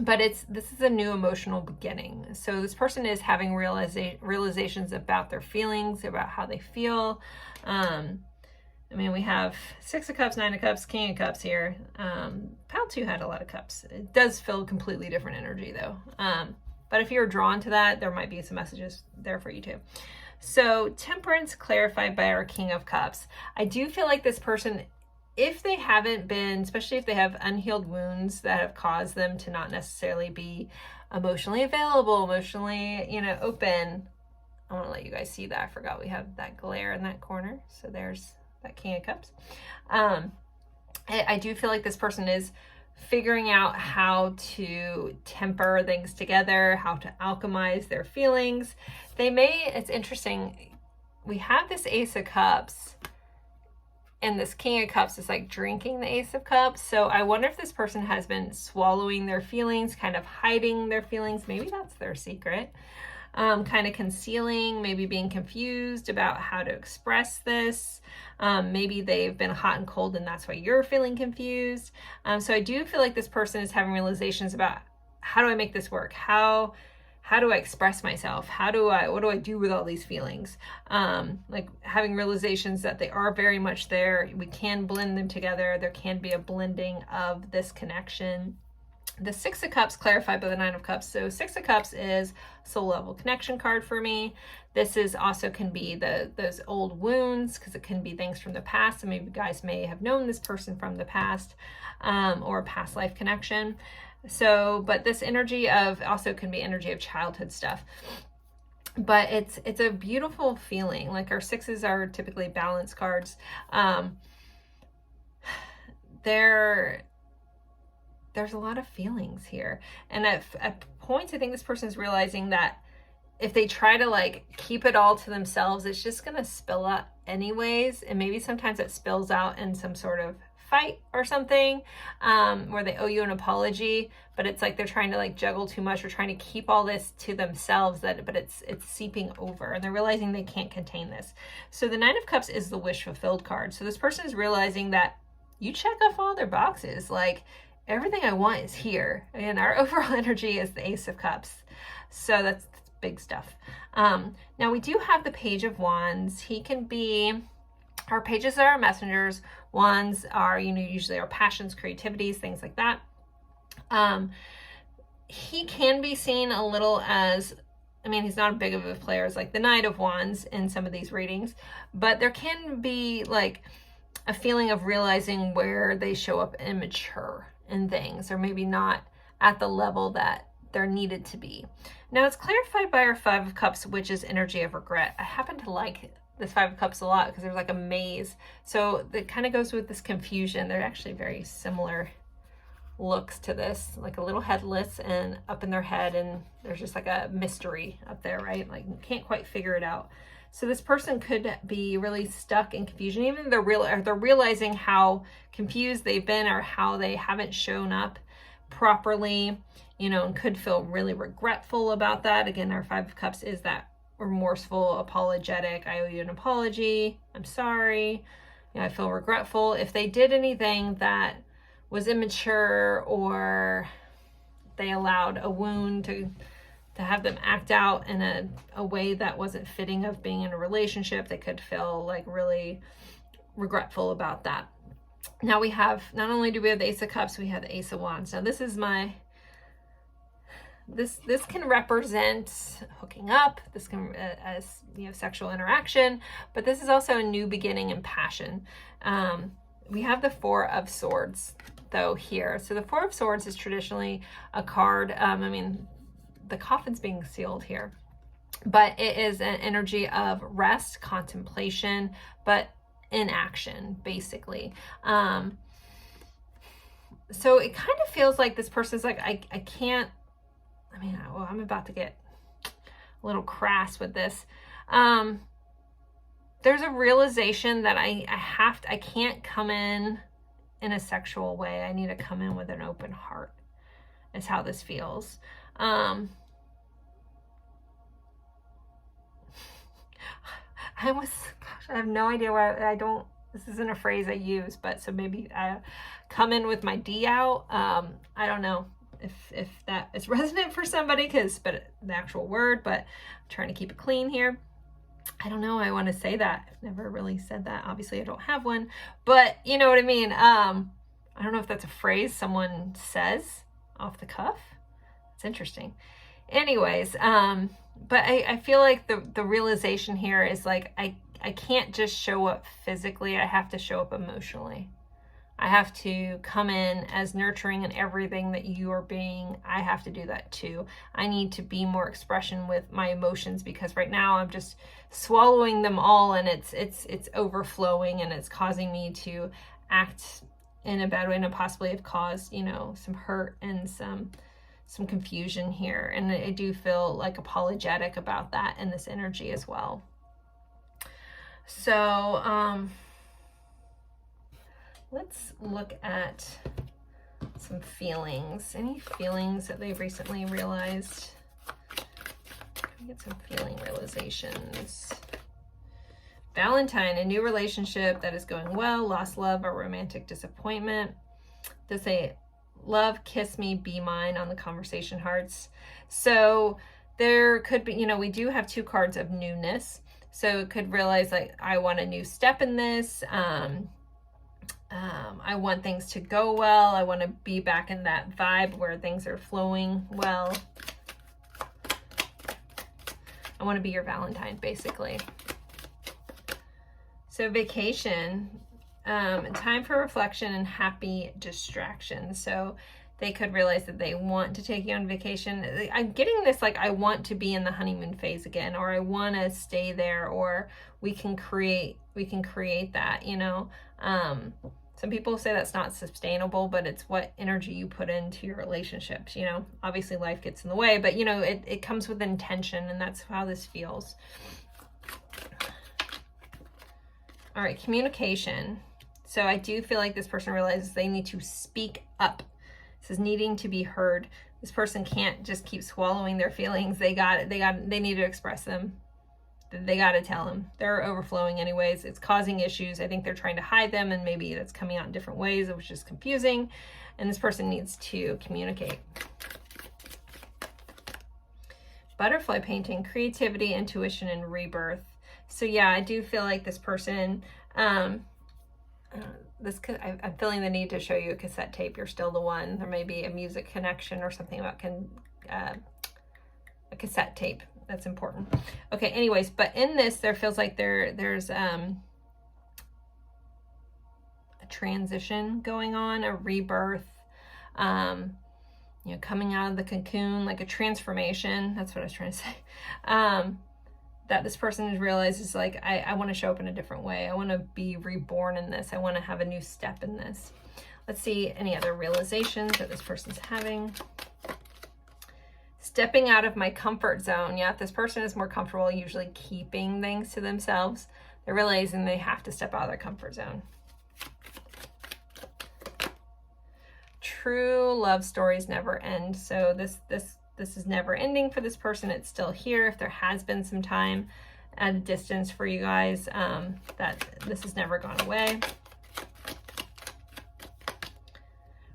But this is a new emotional beginning. So this person is having realizations about their feelings, about how they feel. I mean, we have 6 of Cups, 9 of Cups, King of Cups here. Pile 2 had a lot of cups. It does feel completely different energy though. But if you're drawn to that, there might be some messages there for you too. So Temperance clarified by our King of Cups. I do feel like this person, if they haven't been, especially if they have unhealed wounds that have caused them to not necessarily be emotionally available, emotionally, open. I want to let you guys see that. I forgot we have that glare in that corner. So there's that King of Cups. I do feel like this person is figuring out how to temper things together, how to alchemize their feelings. It's interesting, we have this Ace of Cups and this King of Cups is like drinking the Ace of Cups. So I wonder if this person has been swallowing their feelings, kind of hiding their feelings. Maybe that's their secret. Kind of concealing, maybe being confused about how to express this. Maybe they've been hot and cold and that's why you're feeling confused. So I do feel like this person is having realizations about how do I make this work? How do I express myself? What do I do with all these feelings? Like having realizations that they are very much there. We can blend them together. There can be a blending of this connection. The 6 of Cups clarified by the 9 of Cups. So 6 of Cups is soul level connection card for me. This is also can be those old wounds, because it can be things from the past. So maybe you guys may have known this person from the past, or a past life connection. So, but this energy of also can be energy of childhood stuff. But it's a beautiful feeling. Like our 6s are typically balance cards. There's a lot of feelings here. And at points, I think this person is realizing that if they try to like keep it all to themselves, it's just going to spill out anyways. And maybe sometimes it spills out in some sort of fight or something, where they owe you an apology, but it's like they're trying to like juggle too much or trying to keep all this to themselves, but it's seeping over and they're realizing they can't contain this. So the 9 of Cups is the wish fulfilled card. So this person is realizing that you check off all their boxes. Like, everything I want is here. And our overall energy is the Ace of Cups. So that's big stuff. Now we do have the Page of Wands. He can be, our pages are our messengers. Wands are, usually our passions, creativities, things like that. He can be seen a little as, he's not as big of a player as like the Knight of Wands in some of these readings, but there can be like a feeling of realizing where they show up immature in things, or maybe not at the level that they're needed to be. Now it's clarified by our 5 of Cups, which is energy of regret. I happen to like this 5 of Cups a lot because there's like a maze. So it kind of goes with this confusion. They're actually very similar looks to this, like a little headless and up in their head, and there's just like a mystery up there, right? Like you can't quite figure it out. So this person could be really stuck in confusion. Even if they're realizing how confused they've been or how they haven't shown up properly, you know, and could feel really regretful about that. Again, our Five of Cups is that remorseful, apologetic. I owe you an apology. I'm sorry. You know, I feel regretful. If they did anything that was immature, or they allowed a wound to have them act out in a way that wasn't fitting of being in a relationship, they could feel like really regretful about that. Now we have, not only do we have the Ace of Cups, we have the Ace of Wands. Now this is this can represent hooking up. This can as, you know, sexual interaction, but this is also a new beginning and passion. We have the Four of Swords though here. So the Four of Swords is traditionally a card. I mean, the coffin's being sealed here, but it is an energy of rest, contemplation, but in action, basically. So it kind of feels like this person's like, I can't, I mean, well, I'm about to get a little crass with this. There's a realization that I can't come in a sexual way. I need to come in with an open heart, is how this feels. I have no idea why this isn't a phrase I use, but so maybe I come in with my D out. I don't know if that is resonant for somebody, but the actual word, but I'm trying to keep it clean here. I don't know. I want to say that. I've never really said that. Obviously I don't have one, but you know what I mean? I don't know if that's a phrase someone says off the cuff. It's interesting. Anyways, but I feel like the realization here is like, I can't just show up physically. I have to show up emotionally. I have to come in as nurturing in everything that you are being. I have to do that too. I need to be more expression with my emotions, because right now I'm just swallowing them all, and it's overflowing, and it's causing me to act in a bad way, and possibly have caused, you know, some hurt and some confusion here. And I do feel like apologetic about that in this energy as well. So, let's look at some feelings. Any feelings that they've recently realized? Let me get some feeling realizations. Valentine, a new relationship that is going well, lost love or romantic disappointment. Does say, love, kiss me, be mine on the conversation hearts. So there could be, you know, we do have two cards of newness. So it could realize like, I want a new step in this. I want things to go well. I want to be back in that vibe where things are flowing well. I want to be your Valentine, basically. So vacation, time for reflection and happy distraction. So they could realize that they want to take you on vacation. I'm getting this like, I want to be in the honeymoon phase again, or I want to stay there, or we can create that, you know. Some people say that's not sustainable, but it's what energy you put into your relationships, you know. Obviously life gets in the way, but you know, it comes with intention, and that's how this feels. All right, communication. So I do feel like this person realizes they need to speak up. This is needing to be heard. This person can't just keep swallowing their feelings. They need to express them. They got to tell them. They're overflowing anyways. It's causing issues. I think they're trying to hide them, and maybe that's coming out in different ways, which is confusing. And this person needs to communicate. Butterfly painting, creativity, intuition, and rebirth. So yeah, I do feel like this person, I'm feeling the need to show you a cassette tape. You're still the one. There may be a music connection or something about a cassette tape. That's important. Okay, anyways, but in this, there feels like there's a transition going on, a rebirth, you know, coming out of the cocoon, like a transformation. That's what I was trying to say. That this person realizes like, I want to show up in a different way. I want to be reborn in this. I want to have a new step in this. Let's see any other realizations that this person's having. Stepping out of my comfort zone. Yeah, if this person is more comfortable usually keeping things to themselves, they're realizing they have to step out of their comfort zone. true love stories never end. So this is never ending for this person. It's still here. If there has been some time at a distance for you guys, that this has never gone away.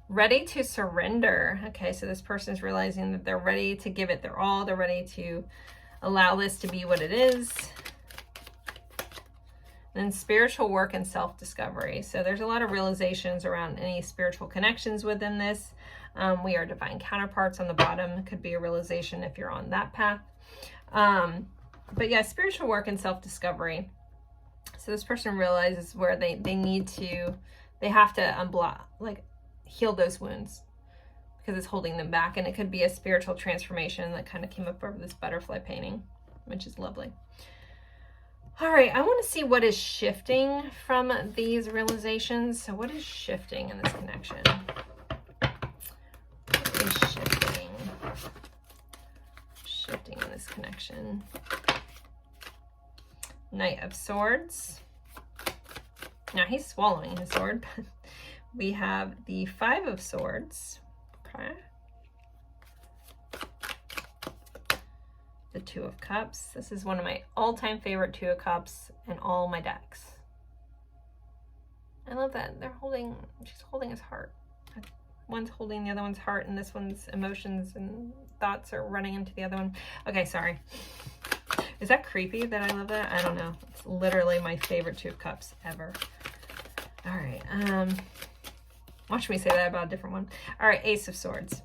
Ready to surrender. Okay, so this person is realizing that they're ready to give it their all. They're ready to allow this to be what it is. Then spiritual work and self-discovery. So there's a lot of realizations around any spiritual connections within this. We are divine counterparts on the bottom. It could be a realization if you're on that path. But yeah, spiritual work and self-discovery. So this person realizes where they have to unblock, like heal those wounds because it's holding them back. And it could be a spiritual transformation that kind of came up over this butterfly painting, which is lovely. All right, I want to see what is shifting from these realizations. So what is shifting in this connection? What is shifting in this connection? Knight of Swords. Now he's swallowing his sword. We have the Five of Swords. Okay. The Two of Cups. This is one of my all-time favorite Two of Cups in all my decks. I love that. She's holding his heart. One's holding the other one's heart, and this one's emotions and thoughts are running into the other one. Okay, sorry. Is that creepy that I love that? I don't know. It's literally my favorite Two of Cups ever. All right. Watch me say that about a different one. All right, Ace of Swords.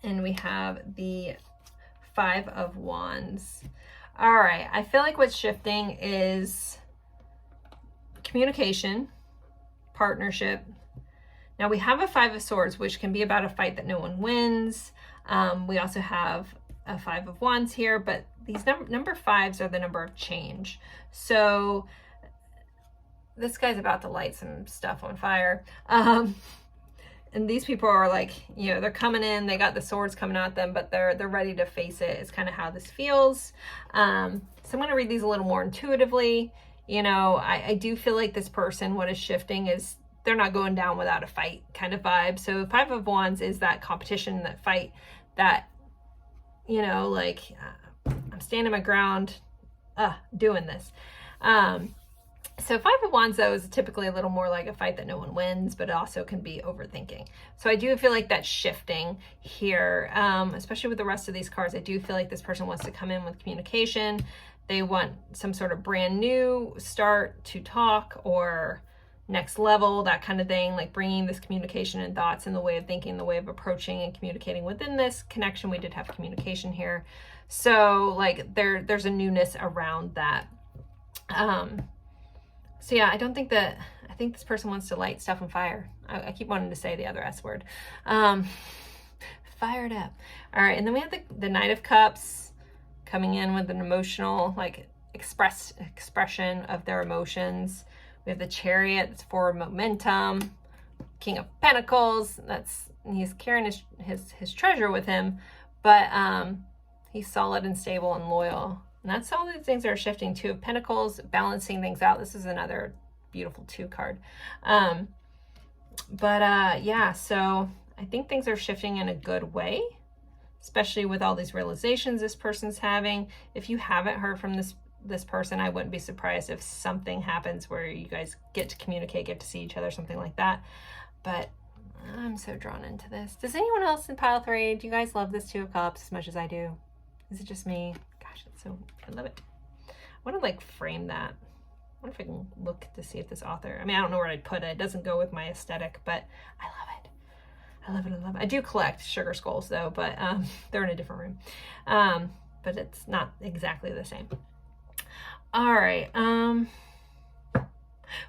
And we have the Five of Wands. All right, I feel like what's shifting is communication, partnership. Now we have a Five of Swords, which can be about a fight that no one wins. We also have a Five of Wands here, but these number fives are the number of change. So this guy's about to light some stuff on fire. And these people are like, you know, they're coming in, they got the swords coming at them, but they're ready to face it. It's kind of how this feels. So I'm going to read these a little more intuitively. You know, I do feel like this person, what is shifting is they're not going down without a fight kind of vibe. So Five of Wands is that competition, that fight, that, you know, like I'm standing my ground, doing this. So Five of Wands, though, is typically a little more like a fight that no one wins, but it also can be overthinking. So I do feel like that's shifting here, especially with the rest of these cards. I do feel like this person wants to come in with communication. They want some sort of brand new start to talk or next level, that kind of thing, like bringing this communication and thoughts and the way of thinking, the way of approaching and communicating within this connection. We did have communication here. So like there's a newness around that. So yeah, I think this person wants to light stuff on fire. I keep wanting to say the other S word. Fired up. All right, and then we have the Knight of Cups coming in with an emotional, like expression of their emotions. We have the Chariot, that's forward momentum. King of Pentacles, he's carrying his treasure with him, but he's solid and stable and loyal. And that's all the things that are shifting. Two of Pentacles, balancing things out. This is another beautiful 2 card. Yeah, so I think things are shifting in a good way, especially with all these realizations this person's having. If you haven't heard from this person, I wouldn't be surprised if something happens where you guys get to communicate, get to see each other, something like that. But I'm so drawn into this. Does anyone else in pile 3, do you guys love this 2 of Cups as much as I do? Is it just me? Gosh, I love it. I want to like frame that. I wonder if I can look to see if this author, I mean, I don't know where I'd put it. It doesn't go with my aesthetic, but I love it. I love it. I love it. I do collect sugar skulls though, but they're in a different room. But it's not exactly the same. All right.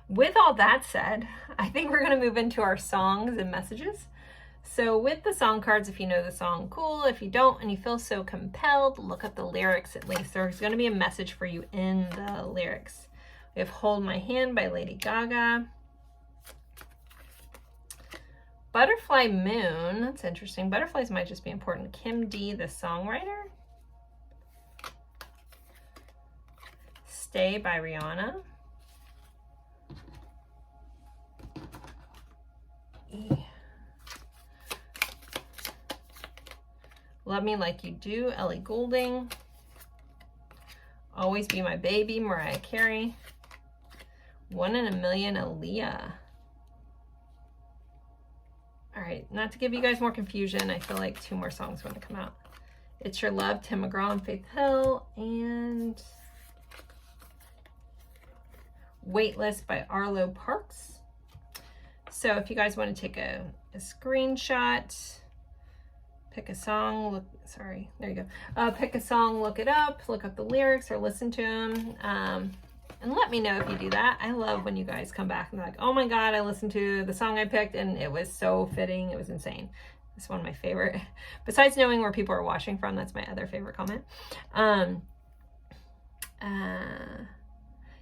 With all that said, I think we're going to move into our songs and messages. So with the song cards, if you know the song, cool. If you don't and you feel so compelled, look up the lyrics at least. There's going to be a message for you in the lyrics. We have Hold My Hand by Lady Gaga. Butterfly Moon, that's interesting. Butterflies might just be important. Kim D, the songwriter. Stay by Rihanna. Love Me Like You Do, Ellie Goulding. Always Be My Baby, Mariah Carey. 1 in a Million, Aaliyah. All right, not to give you guys more confusion, I feel like 2 more songs want to come out. It's Your Love, Tim McGraw and Faith Hill, and Weightless by Arlo Parks. So if you guys want to take a screenshot, pick a song, look, sorry, there you go. Pick a song, look it up, look up the lyrics or listen to them. And let me know if you do that. I love when you guys come back and be like, oh my God, I listened to the song I picked and it was so fitting. It was insane. It's one of my favorite. Besides knowing where people are watching from, that's my other favorite comment.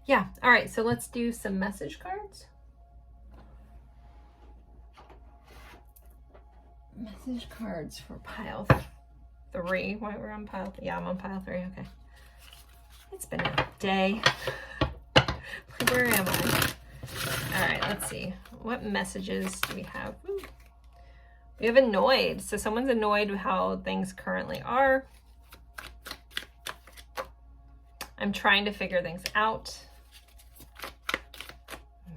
Yeah, all right, so let's do some message cards. Message cards for pile 3. Why we're on pile 3? Yeah, I'm on pile 3. Okay. It's been a day. Where am I? All right, let's see. What messages do we have? Ooh. We have annoyed. So someone's annoyed with how things currently are. I'm trying to figure things out.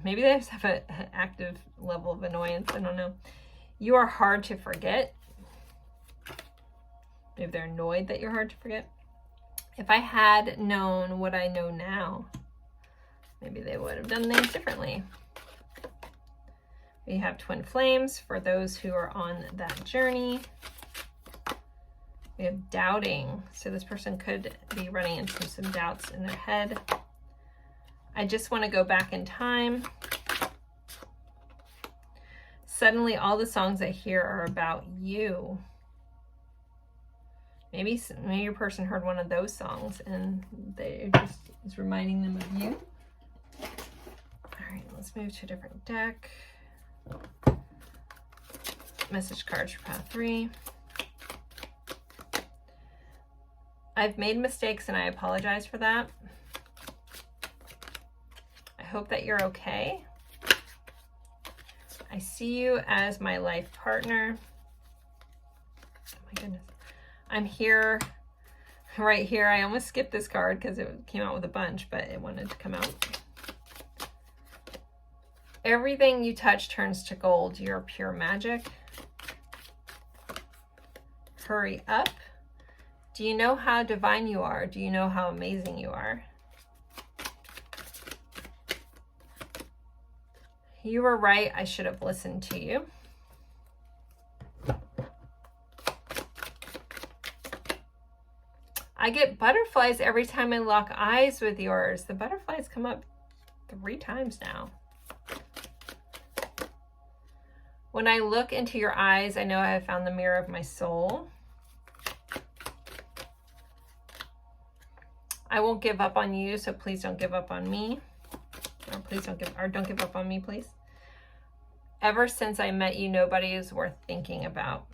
Maybe they just have an active level of annoyance. I don't know. You are hard to forget. Maybe they're annoyed that you're hard to forget. If I had known what I know now, maybe they would have done things differently. We have twin flames for those who are on that journey. We have doubting. So this person could be running into some doubts in their head. I just want to go back in time. Suddenly all the songs I hear are about you. Maybe your person heard one of those songs and they just is reminding them of you. All right, let's move to a different deck. Message cards for pile 3. I've made mistakes and I apologize for that. I hope that you're okay. I see you as my life partner. Oh my goodness. I'm here, right here. I almost skipped this card because it came out with a bunch, but it wanted to come out. Everything you touch turns to gold. You're pure magic. Hurry up. Do you know how divine you are? Do you know how amazing you are? You were right. I should have listened to you. I get butterflies every time I lock eyes with yours. The butterflies come up 3 times now. When I look into your eyes, I know I have found the mirror of my soul. I won't give up on you, so please don't give up on me. Don't give up on me, please. Ever since I met you, nobody is worth thinking about.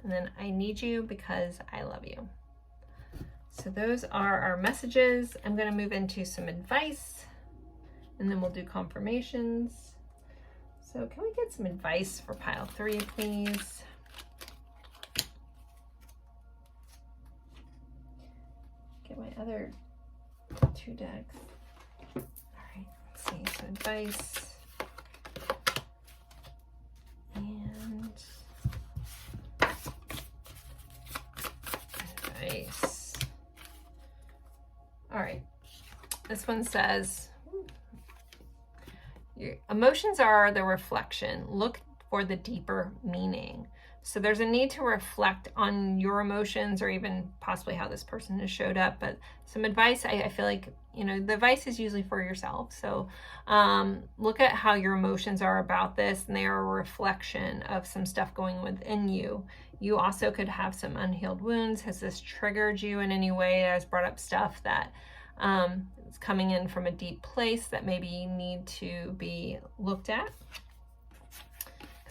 And then I need you because I love you. So those are our messages. I'm going to move into some advice and then we'll do confirmations. So can we get some advice for pile 3, please? Get my other 2 decks. All right, let's see. So advice. And advice. All right. This one says, your emotions are the reflection. Look for the deeper meaning. So there's a need to reflect on your emotions or even possibly how this person has showed up. But some advice, I feel like, you know, the advice is usually for yourself. So look at how your emotions are about this, and they are a reflection of some stuff going within you. You also could have some unhealed wounds. Has this triggered you in any way? It has brought up stuff that is coming in from a deep place that maybe you need to be looked at.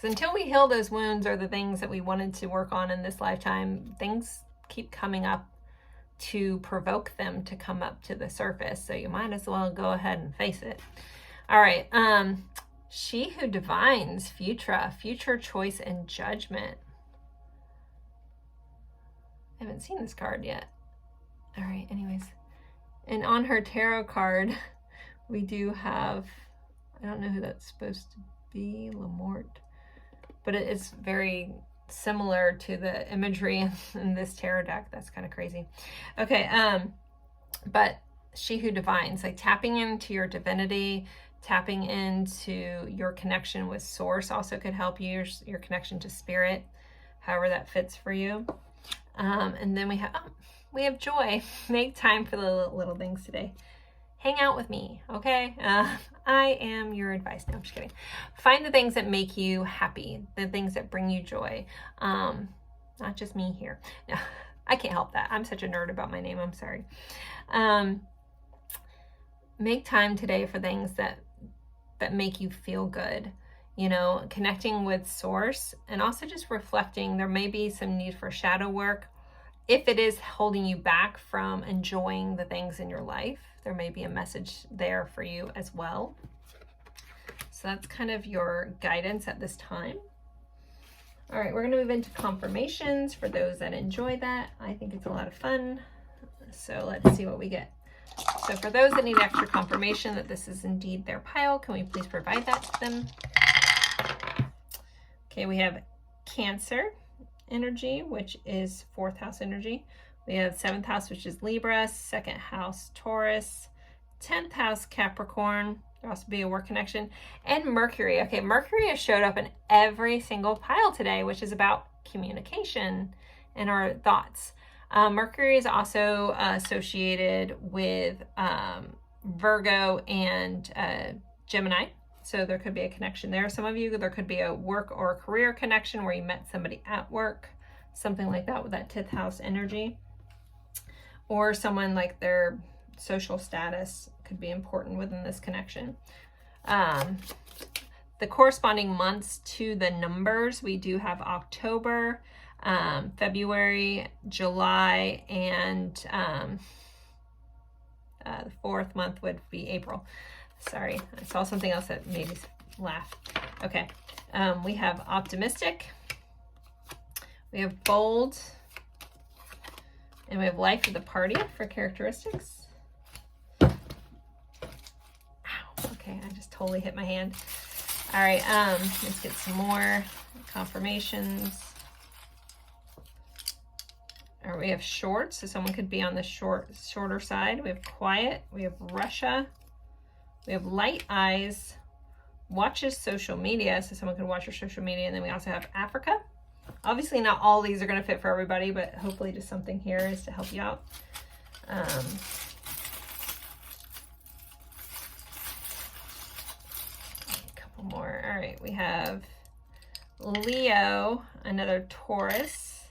Until we heal those wounds or the things that we wanted to work on in this lifetime, things keep coming up to provoke them to come up to the surface. So you might as well go ahead and face it. All right. She who divines, future choice and judgment. I haven't seen this card yet. All right, anyways. And on her tarot card, we do have, I don't know who that's supposed to be, Lohr, but it is very similar to the imagery in this tarot deck. That's kind of crazy. Okay, but she who divines, like tapping into your divinity, tapping into your connection with source also could help you, your connection to spirit, however that fits for you. And then we have joy. Make time for the little things today. Hang out with me, okay? I am your advice. No, I'm just kidding. Find the things that make you happy, the things that bring you joy. Not just me here. No, I can't help that. I'm such a nerd about my name. I'm sorry. Make time today for things that make you feel good. You know, connecting with source, and also just reflecting. There may be some need for shadow work. If it is holding you back from enjoying the things in your life, there may be a message there for you as well. So that's kind of your guidance at this time. All right, we're going to move into confirmations for those that enjoy that. I think it's a lot of fun. So let's see what we get. So for those that need extra confirmation that this is indeed their pile, can we please provide that to them? Okay, we have Cancer energy, which is 4th house energy. We have 7th house, which is Libra, 2nd house, Taurus, 10th house, Capricorn. There also be a work connection, and Mercury. Okay, Mercury has showed up in every single pile today, which is about communication and our thoughts. Mercury is also associated with Virgo and Gemini. So there could be a connection there. Some of you, there could be a work or a career connection where you met somebody at work, something like that with that 10th house energy. Or someone like their social status could be important within this connection. The corresponding months to the numbers, we do have October, February, July, and the 4th month would be April. Sorry, I saw something else that made me laugh. Okay, we have optimistic, we have bold, and we have life of the party for characteristics. Ow, okay, I just totally hit my hand. All right, let's get some more confirmations. All right, we have short, so someone could be on the shorter side. We have quiet, we have Russia. We have light eyes, watches social media, so someone could watch your social media, and then we also have Africa. Obviously, not all these are going to fit for everybody, but hopefully just something here is to help you out. A couple more. All right, we have Leo, another Taurus.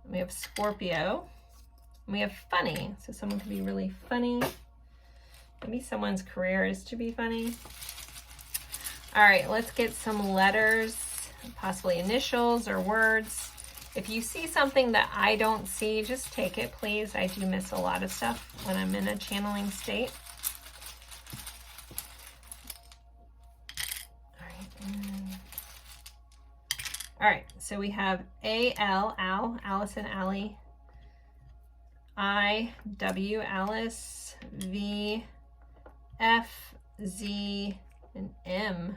We have Scorpio. We have funny, so someone could be really funny. Maybe someone's career is to be funny. All right, let's get some letters, possibly initials or words. If you see something that I don't see, just take it, please. I do miss a lot of stuff when I'm in a channeling state. All right, so we have A-L, Al, Allison, Allie, I-W, Alice, V, F, Z, and M.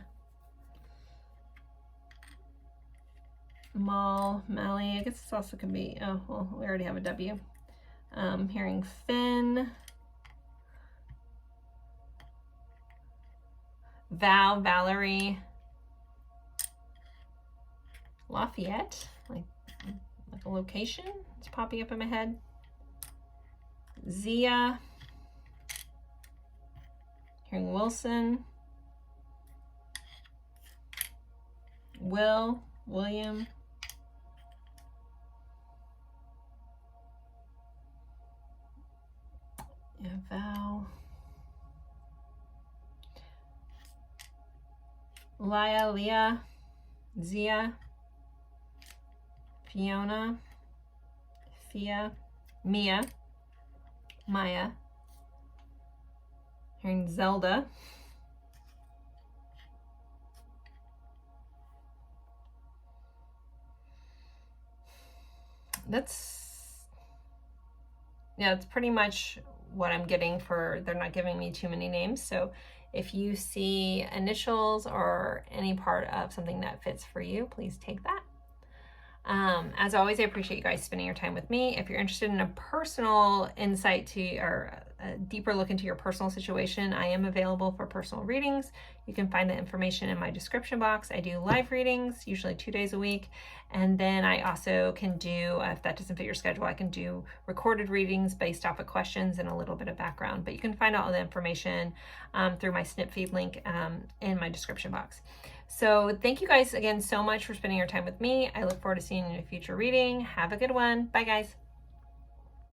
Mal, Mally, I guess this also could be, oh, well, we already have a W. Hearing Finn. Val, Valerie. Lafayette, like a location. It's popping up in my head. Zia. Hearing Wilson. Will, William. Yeah, Val. Laya, Leah, Zia, Fiona, Fia, Mia, Maya. Hearing Zelda. that's pretty much what I'm getting for, they're not giving me too many names. So if you see initials or any part of something that fits for you, please take that. As always, I appreciate you guys spending your time with me. If you're interested in a personal insight to, or a deeper look into your personal situation, I am available for personal readings. You can find the information in my description box. I do live readings, usually 2 days a week. And then I also can do, if that doesn't fit your schedule, I can do recorded readings based off of questions and a little bit of background. But you can find all the information through my snip feed link in my description box. So thank you guys again so much for spending your time with me. I look forward to seeing you in a future reading. Have a good one. Bye, guys.